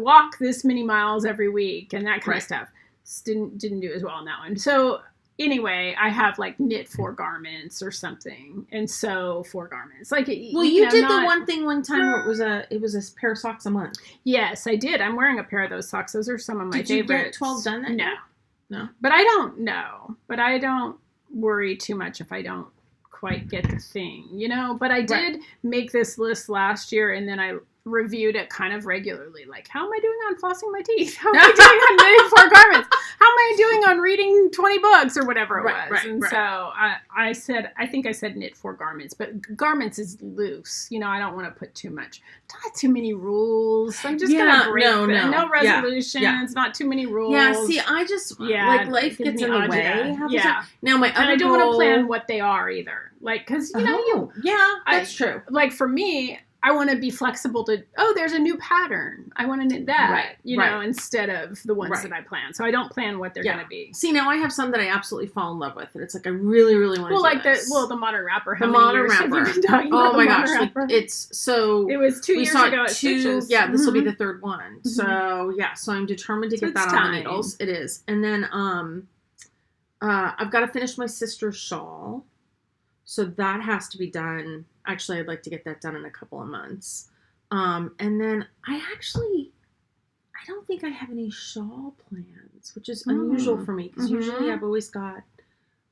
walk this many miles every week and that kind of stuff. Didn't do as well on that one. So anyway, I have knit 4 garments or something, and sew 4 garments. You did the one thing one time where it was a pair of socks a month. Yes, I did. I'm wearing a pair of those socks. Those are some of my favorites. Did you get 12 done that year? No. But I don't know. But I don't worry too much if I don't quite get the thing, But I did make this list last year, and then I reviewed it kind of regularly. Like, how am I doing on flossing my teeth? How am I doing on knitting 4 garments? How am I doing on reading 20 books or whatever it was? So I think I said knit 4 garments, but garments is loose. I don't want to put too much. Not too many rules. I'm just going to break them. No resolutions, not too many rules. Yeah, see, I just, life gets in the way. Yeah. Now, my other and I don't want to plan what they are either. Because, that's true. For me, I want to be flexible to, there's a new pattern. I want to knit that, instead of the ones that I plan. So I don't plan what they're going to be. See, now I have some that I absolutely fall in love with. And it's I really, really want to do this. The Modern Wrapper. The Modern Wrapper. Oh my gosh. It was 2 years ago at Stitches. Yeah, this will be the 3rd one. So, so I'm determined to get that on the needles. It is. And then I've got to finish my sister's shawl. So that has to be done. Actually, I'd like to get that done in a couple of months. And then I don't think I have any shawl plans, which is unusual for me because usually I've always got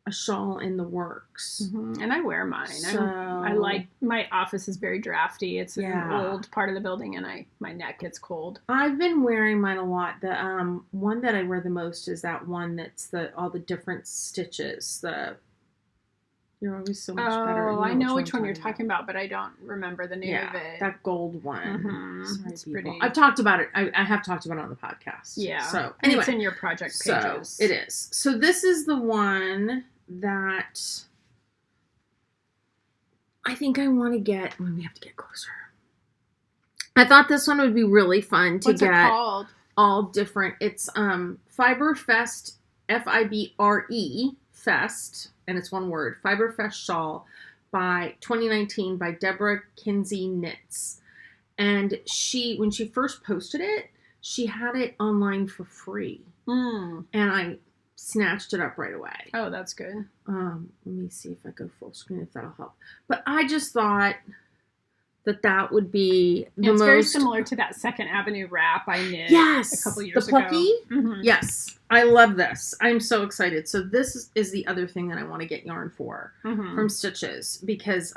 a shawl in the works. And I wear mine. So, I like, my office is very drafty. It's an old part of the building and my neck gets cold. I've been wearing mine a lot. The one that I wear the most is that one that's all the different stitches. You're always so much better. Oh, I know which one you're talking about, but I don't remember the name of it. That gold one. It's pretty. I've talked about it. I have talked about it on the podcast. Yeah. So anyway, it's in your project pages. So it is. So this is the one that I think I want to get when we have to get closer. I thought this one would be really fun to get. What's it called? all different. It's Fiber Fest, Fibre Fest, and it's one word, Fiber Fest Shawl by 2019 by Deborah Kinsey Knits. And when she first posted it, she had it online for free. And I snatched it up right away. Oh, that's good. Let me see if I go full screen, if that'll help. But I just thought that would be it's very similar to that Second Avenue wrap I knit a couple years ago. The plucky? Mm-hmm. Yes. I love this. I'm so excited. So this is the other thing that I want to get yarn for from Stitches. Because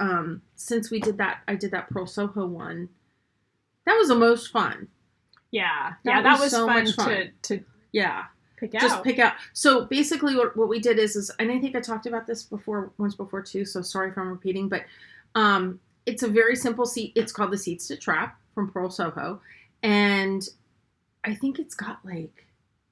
since we did that, I did that Pearl Soho one. That was the most fun. Yeah. That was so fun to pick out. Just pick out. So basically what we did is, and I think I talked about this once before too, so sorry if I'm repeating, but it's a very simple seat. It's called the Seed Stitch Wrap from Pearl Soho. And I think it's got like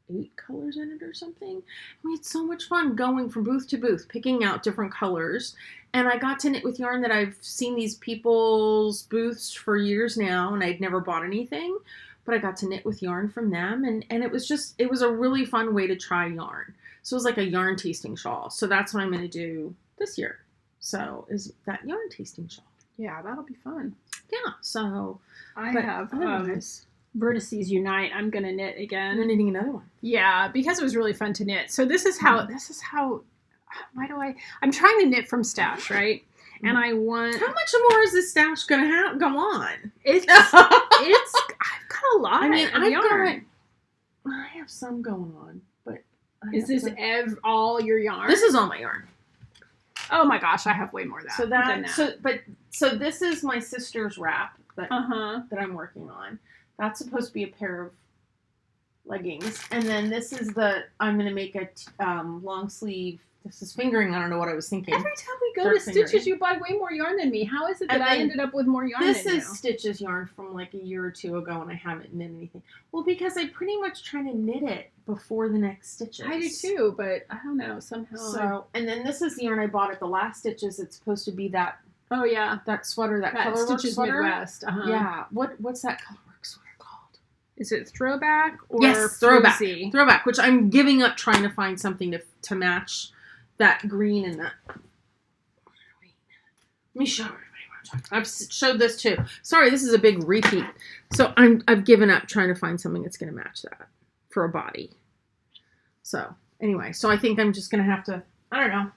8 colors in it or something. We had so much fun going from booth to booth, picking out different colors. And I got to knit with yarn that I've seen these people's booths for years now, and I'd never bought anything. But I got to knit with yarn from them, and it was a really fun way to try yarn. So it was like a yarn tasting shawl. So that's what I'm going to do this year. So is that yarn tasting shawl. Yeah, that'll be fun. Yeah, so I have Vertices Unite. I'm going to knit again. You're knitting another one. Yeah, because it was really fun to knit. So this is how, I'm trying to knit from stash, right? And I want... How much more is this stash going to go on? I've got a lot of yarn. I have some going on, but... Is this all your yarn? This is all my yarn. Oh my gosh, I have way more than that. So this is my sister's wrap that I'm working on. That's supposed to be a pair of leggings. And then this is I'm going to make a long sleeve. This is fingering. I don't know what I was thinking. Every time we go to Stitches, you buy way more yarn than me. How is it that I ended up with more yarn than you? This is Stitches yarn from like a year or two ago, and I haven't knit anything. Well, because I pretty much try to knit it before the next Stitches. I do too, but I don't know, somehow. So, and then this is the yarn I bought at the last Stitches. It's supposed to be that. Oh yeah, that sweater, that colorwork Stitches sweater. Midwest. Yeah. What's that colorwork sweater called? Is it throwback or throwback? Frizzy? Throwback, which I'm giving up trying to find something to match that green and that. Let me show everybody what I'm talking about. I've showed this too. Sorry, this is a big repeat. So I've given up trying to find something that's going to match that for a body. So anyway, so I think I'm just going to have to, I don't know,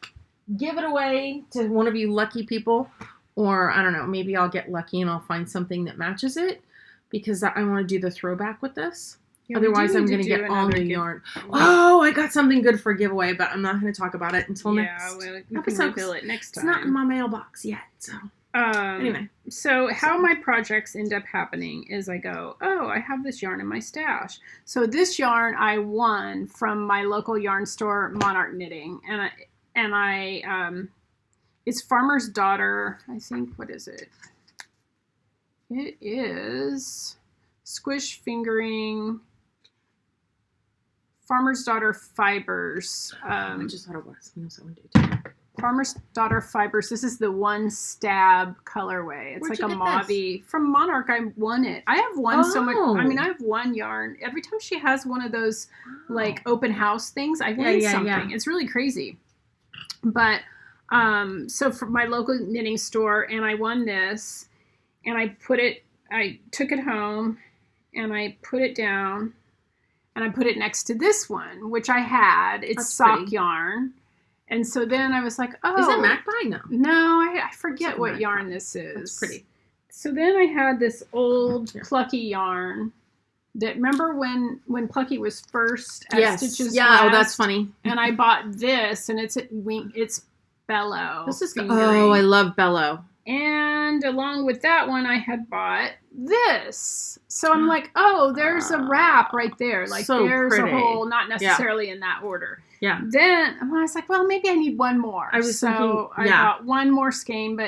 give it away to one of you lucky people, or I don't know, maybe I'll get lucky and I'll find something that matches it, because I want to do the throwback with this. Yeah, otherwise, I'm going to get all new yarn. Oh, I got something good for a giveaway, but I'm not going to talk about it until next episode. Reveal it next time. It's not in my mailbox yet, so. Anyway. So how my projects end up happening is I go, oh, I have this yarn in my stash. So this yarn I won from my local yarn store, Monarch Knitting, and I it's Farmer's Daughter. I think, what is it? It is Squish Fingering Farmer's Daughter Fibers. I just thought it was. You know, someone do too. Farmer's Daughter Fibers. This is the one stab colorway. It's like a mauve-y. From Monarch, I won it. I have won so much. I mean, I have one yarn. Every time she has one of those like open house things, I win something. Yeah. It's really crazy. But so for my local knitting store, and I won this, and I took it home, and I put it down, and I put it next to this one, which I had. It's That's sock pretty. Yarn. And so then I was like, oh. Is that Magpie? No. No, I forget what Magpie. yarn this is. That's pretty. So then I had this old Plucky yarn that, remember when Plucky was first at Stitches Yeah, West? that's funny. And I bought this, and it's Bellow. This is fingering. Oh, I love Bellow. And along with that one, I had bought this. So I'm like, oh, there's a wrap right there. Like, so there's pretty. a whole, not necessarily in that order. Yeah. Then I was like, well, maybe I need one more. I got one more skein,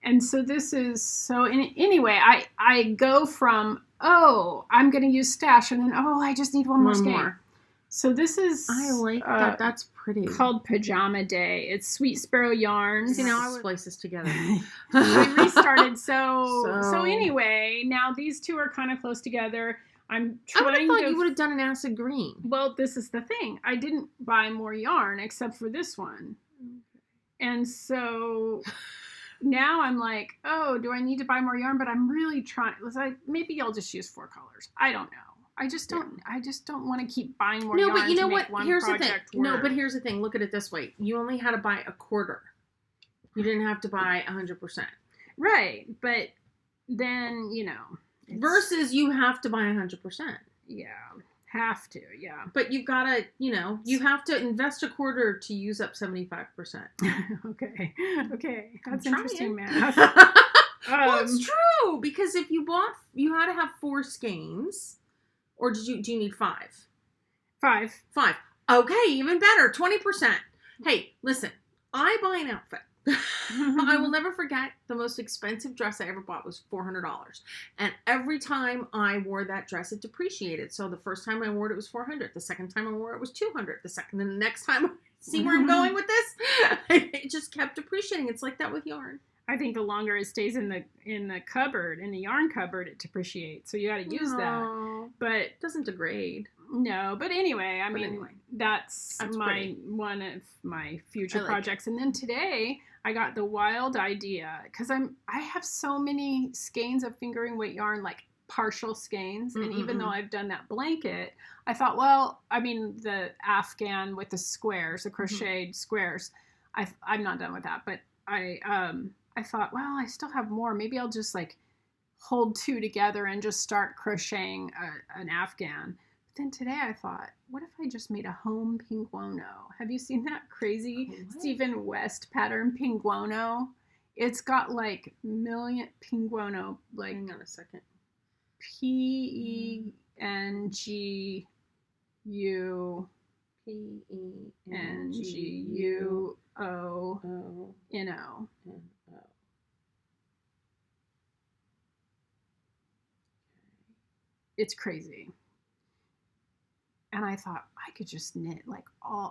and so this is, anyway, I go from, oh, I'm going to use stash, and then, oh, I just need one more skein. So this is, I like that. That's pretty. Called Pajama Day. It's Sweet Sparrow yarns. See, now I would splice this together. We restarted. So anyway, now these two are kind of close together. I'm I would have trying thought to. you would have done an acid green. Well, this is the thing. I didn't buy more yarn except for this one. And so now I'm like, oh, do I need to buy more yarn? But I'm really trying. Like, maybe I'll just use 4 colors. I don't know. I just don't want to keep buying more yarn. No, but you know to what? make one Here's the thing. project No, work. but here's the thing. Look at it this way. You only had to buy a quarter. You didn't have to buy 100%. Right, but then, you know. Versus you have to buy 100%. Yeah, have to, yeah. But you've got to, you know, you have to invest a quarter to use up 75%. Okay, that's I'm interesting trying. math. Well, it's true, because if you had to have 4 skeins, or do you need 5? 5. Okay, even better, 20%. Hey, listen, I buy an outfit. I will never forget the most expensive dress I ever bought was $400. And every time I wore that dress, it depreciated. So the first time I wore it was $400. The second time I wore it was $200. The next time, see where I'm going with this? It just kept depreciating. It's like that with yarn. I think the longer it stays in the cupboard, in the yarn cupboard, it depreciates. So you got to use that. But it doesn't degrade. No, but anyway, that's pretty. one of my future like projects. And then today I got the wild idea, because I have so many skeins of fingering weight yarn, like partial skeins, and even though I've done that blanket, I thought, well, the Afghan with the squares, the crocheted squares, I'm not done with that, but I thought, well, I still have more. Maybe I'll just like hold 2 together and just start crocheting an Afghan. Then today I thought, what if I just made a home pinguono? Have you seen that crazy Stephen West pattern pinguono? It's got like million pinguono, like hang on a second. PENGU PENGUONO. It's crazy. And I thought I could just knit like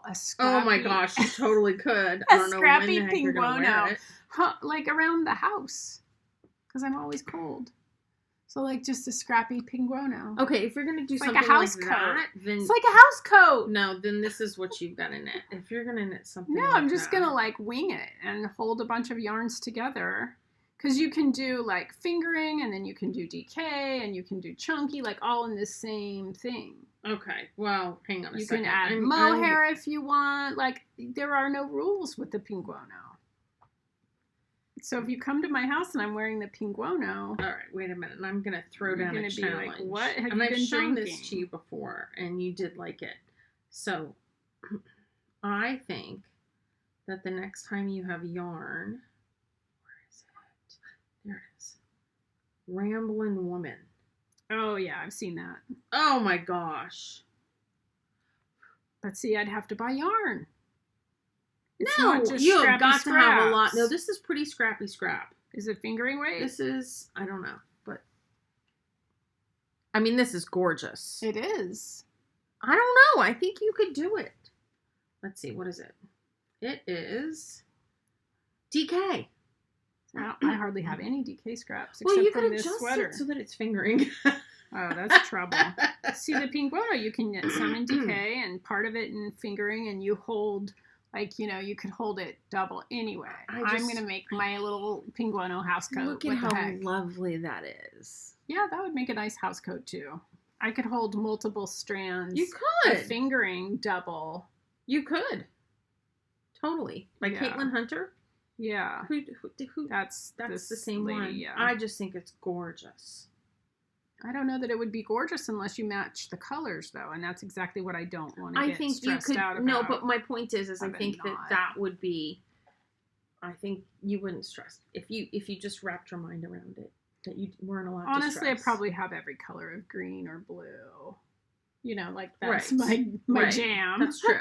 a scrappy. Oh my gosh, you totally could. I don't know when the heck you're gonna wear it. Like around the house, because I'm always cold. So like just a scrappy pinguono. Okay, if you're gonna do something like a house like coat. that, then It's like a house coat. No, then this is what you've got to knit. If you're gonna knit something, No, like I'm just that, gonna like wing it and hold a bunch of yarns together. Because you can do like fingering, and then you can do DK, and you can do chunky, like all in the same thing. Okay, well, hang on a You second. can add mohair if you want. Like, there are no rules with the pinguono. So if you come to my house and I'm wearing the pinguono... All right, wait a minute. And I'm going to throw down a challenge. You're going to be like, what have and you I've been shown drinking? this to you before, and you did like it. So I think that the next time you have yarn... Where is it? There it is. Ramblin' Woman. Oh, yeah, I've seen that. Oh, my gosh. But see, I'd have to buy yarn. It's No, not just you have scrappy got to have a lot. scraps. No, this is pretty scrappy scrap. Is it fingering weight? This is, I don't know, but I mean, this is gorgeous. It is. I don't know. I think you could do it. Let's see. What is it? It is DK. I hardly have any DK scraps except Well, you from could this adjust sweater. it so that it's fingering. Oh, that's trouble. See, the pinguono, you can knit some in DK and part of it in fingering, and you hold, like, you know, you could hold it double anyway. I'm going to make my little pinguono house coat. Look at how lovely that is. Yeah, that would make a nice house coat, too. I could hold multiple strands. You could. Of fingering double. You could. Totally. Like Caitlin Hunter? Yeah. Who That's the same lady, one. yeah. I just think it's gorgeous. I don't know that it would be gorgeous unless you match the colors, though, and that's exactly what I don't want to get stressed out about. No, but my point is I think that would be. I think you wouldn't stress if you just wrapped your mind around it that you weren't allowed. Honestly, to I stress. probably have every color of green or blue. You know, like that's Right. my Right. jam. That's true.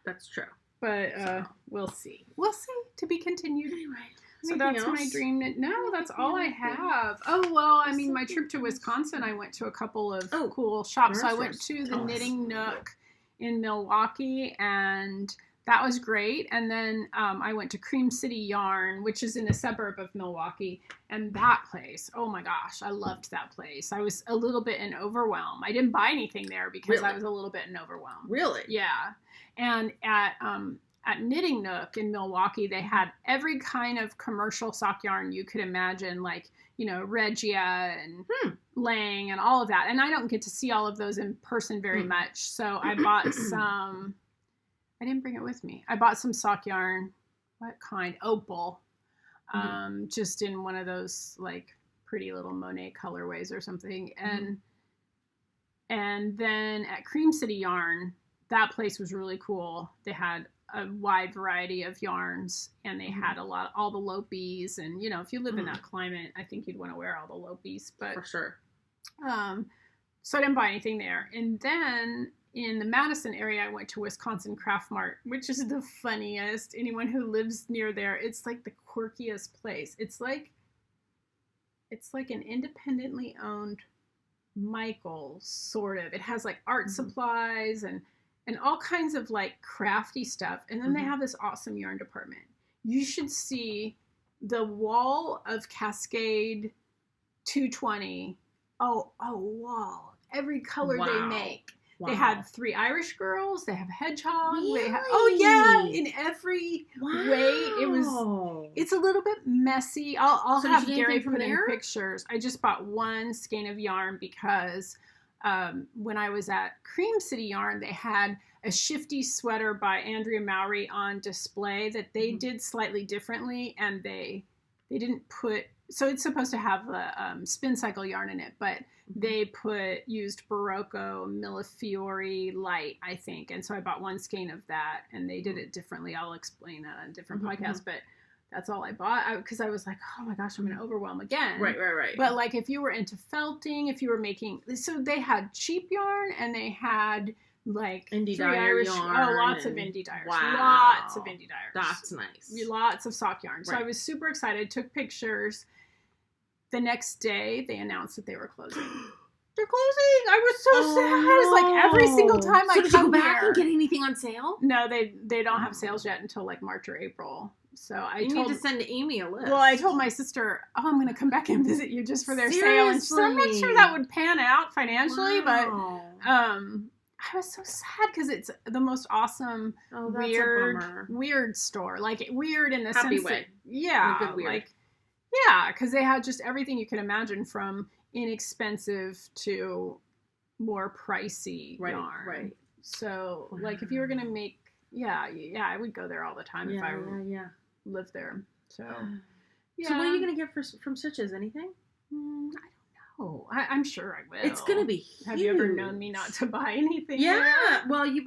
That's true. But we'll see. We'll see. To be continued. Anyway. So that's my dream. No, that's all I have. Oh, well, I mean, my trip to Wisconsin, I went to a couple of cool shops. So I went to the Knitting Nook in Milwaukee and that was great. And then I went to Cream City Yarn, which is in a suburb of Milwaukee. And that place, oh my gosh, I loved that place. I was a little bit in overwhelm. I didn't buy anything there because Really? I was a little bit in overwhelm. Really? Yeah. And at Knitting Nook in Milwaukee, they had every kind of commercial sock yarn you could imagine, like, you know, Regia and Lang and all of that. And I don't get to see all of those in person very much. So I bought some, I didn't bring it with me. I bought some sock yarn. What kind? Opal. Just in one of those like pretty little Monet colorways or something. And then at Cream City Yarn, that place was really cool. They had a wide variety of yarns, and they had all the Lopies, and you know, if you live in that climate, I think you'd want to wear all the Lopies. But for sure. So I didn't buy anything there. And then in the Madison area, I went to Wisconsin Craft Mart, which is the funniest. Anyone who lives near there, it's like the quirkiest place. It's like an independently owned Michael's, sort of. It has like art supplies and all kinds of like crafty stuff. And then they have this awesome yarn department. You should see the wall of Cascade 220. Oh, wow. Every color they make. Wow. They had 3 Irish girls. They have hedgehog. Really? Oh yeah, in every way. It's a little bit messy. I'll have Gary put in pictures. I just bought one skein of yarn because when I was at Cream City Yarn, they had a shifty sweater by Andrea Mowry on display that they did slightly differently, and they didn't put, so it's supposed to have a spin cycle yarn in it, but they used Barocco Millefiori light, I think, and so I bought one skein of that, and they did it differently. I'll explain that on a different podcast, but that's all I bought because I was like, oh my gosh, I'm going to overwhelm again. Right. But like if you were into felting, if you were making, so they had cheap yarn and they had like indie dyer yarn. Lots of indie dyers. Wow. Lots of indie dyers. That's nice. Lots of sock yarn. So I was super excited, took pictures. The next day they announced that they were closing. They're closing. I was so sad. I was like, every single time I come did you go back and get anything on sale? No, they don't have sales yet until like March or April. So you need to send Aimee a list. Well, I told my sister, oh, I'm going to come back and visit you just for their sale. And so I'm not sure that would pan out financially, but I was so sad because it's the most awesome, weird store. Like weird in the happy sense way. That, yeah, good weird. like, yeah, because they had just everything you can imagine from inexpensive to more pricey yarn. Right. So, like, if you were going to make, I would go there all the time if I lived there. So, So what are you going to get from Stitches? Anything? I don't know. I'm sure I will. It's going to be huge. Have you ever known me not to buy anything? Yeah. There? Well, you've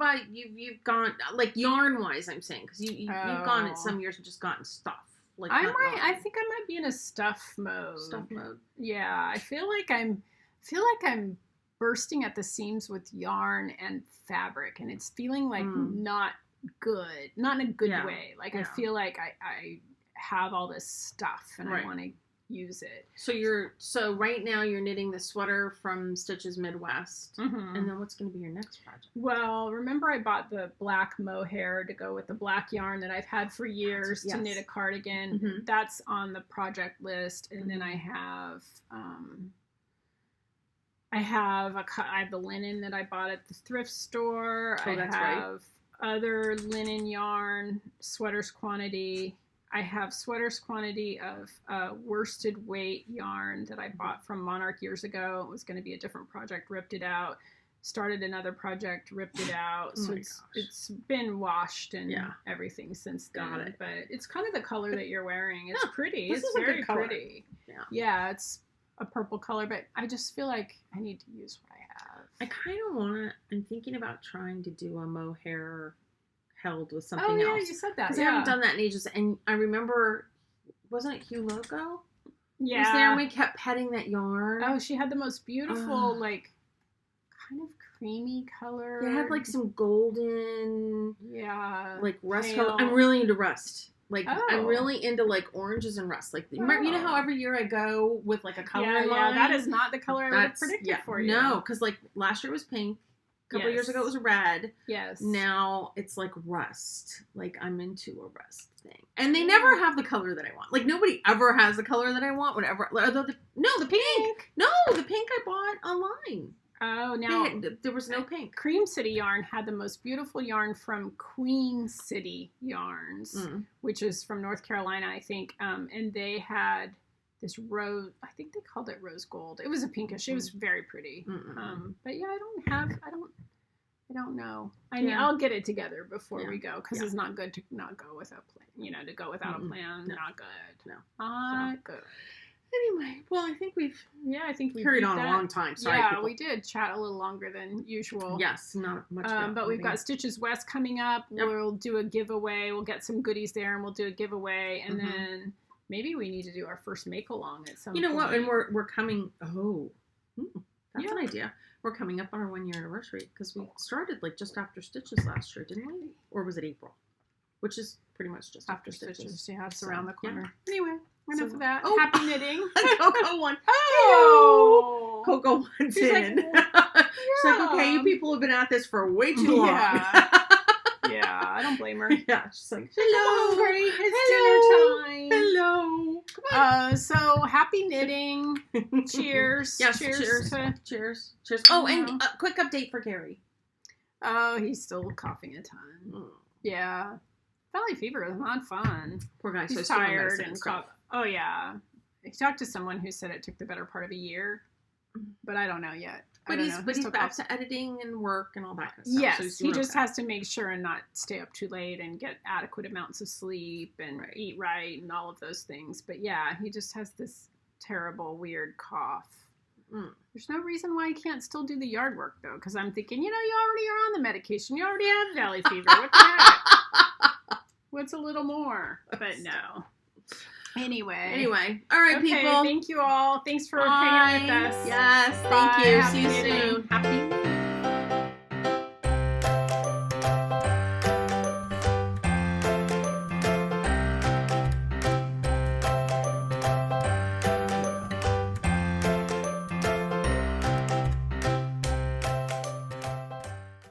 gone, like, yarn-wise, I'm saying, because you've gone at some years and just gotten stuff. Like I think I might be in a stuff mode. Yeah, I feel like I'm bursting at the seams with yarn and fabric, and it's feeling like not good, not in a good way. Like I feel like I have all this stuff and I want to use it. So right now you're knitting the sweater from Stitches Midwest, and then what's going to be your next project? Well, remember I bought the black mohair to go with the black yarn that I've had for years to knit a cardigan. That's on the project list, and then I have the linen that I bought at the thrift store. I have other linen yarn, sweaters quantity. I have sweaters quantity of worsted weight yarn that I bought from Monarch years ago. It was going to be a different project, ripped it out. Started another project, ripped it out. So it's been washed and everything since then. Got it. But it's kind of the color that you're wearing. It's pretty. It's very pretty. Yeah, it's a purple color, but I just feel like I need to use what I have. I kind of want to, I'm thinking about trying to do a mohair held with something else. Oh, yeah, you said that. Because I haven't done that in ages. And I remember, wasn't it Hugh Loco? Yeah. Was there and we kept petting that yarn. Oh, she had the most beautiful, like, kind of creamy color. It had, like, some golden, like, rust color. I'm really into rust. Like, I'm really into, like, oranges and rust. Like, you know how every year I go with, like, a color in mind? Yeah, that is not the color I would have predicted for you. No, because, like, last year was pink. A couple of years ago it was red. Yes. Now it's like rust. Like I'm into a rust thing. And they never have the color that I want. Like nobody ever has the color that I want. Whatever. The pink. No, the pink I bought online. Oh, now there was no pink. Cream City Yarn had the most beautiful yarn from Queen City Yarns, which is from North Carolina, I think. And they had this rose. I think they called it rose gold. It was a pinkish. It was very pretty. But yeah, I don't know. I'll get it together before we go because it's not good to not go without a plan. To go without a plan, not good. No, not good. Anyway, well, I think we've carried on a long time. Sorry, yeah, we did chat a little longer than usual. Yes, not much. But we've got Stitches West coming up. Yep. We'll do a giveaway. We'll get some goodies there, and we'll do a giveaway, and then maybe we need to do our first make along at some. You know what? And we're coming. Oh, that's an idea. We're coming up on our 1 year anniversary because we started like just after Stitches last year, didn't we? Or was it April? Which is pretty much just after Stitches. Yeah, it's around the corner. Yeah. Anyway. Enough of that. Oh. Happy knitting. Coco won. Oh. Coco won 10. She's like, okay, you people have been at this for way too long. Yeah, I don't blame her. Yeah, she's like, hello. It's dinner time. Hello. Come on. So happy knitting. Cheers. Yes, cheers. Cheers. Oh, and a quick update for Gary. Oh, he's still coughing a ton. Yeah. Valley fever is not fun. Poor guy. He's tired and stuff. Oh, yeah. I talked to someone who said it took the better part of a year, but I don't know yet. But he's back to editing and work and all that kind of stuff. Yes, so he just has to make sure and not stay up too late and get adequate amounts of sleep and eat right and all of those things. But yeah, he just has this terrible, weird cough. There's no reason why he can't still do the yard work, though, because I'm thinking, you already are on the medication. You already have valley fever. What the heck? What's a little more? But no. Anyway. All right, people. Thank you all. Thanks for hanging with us. Yes, thank you. See you soon. Happy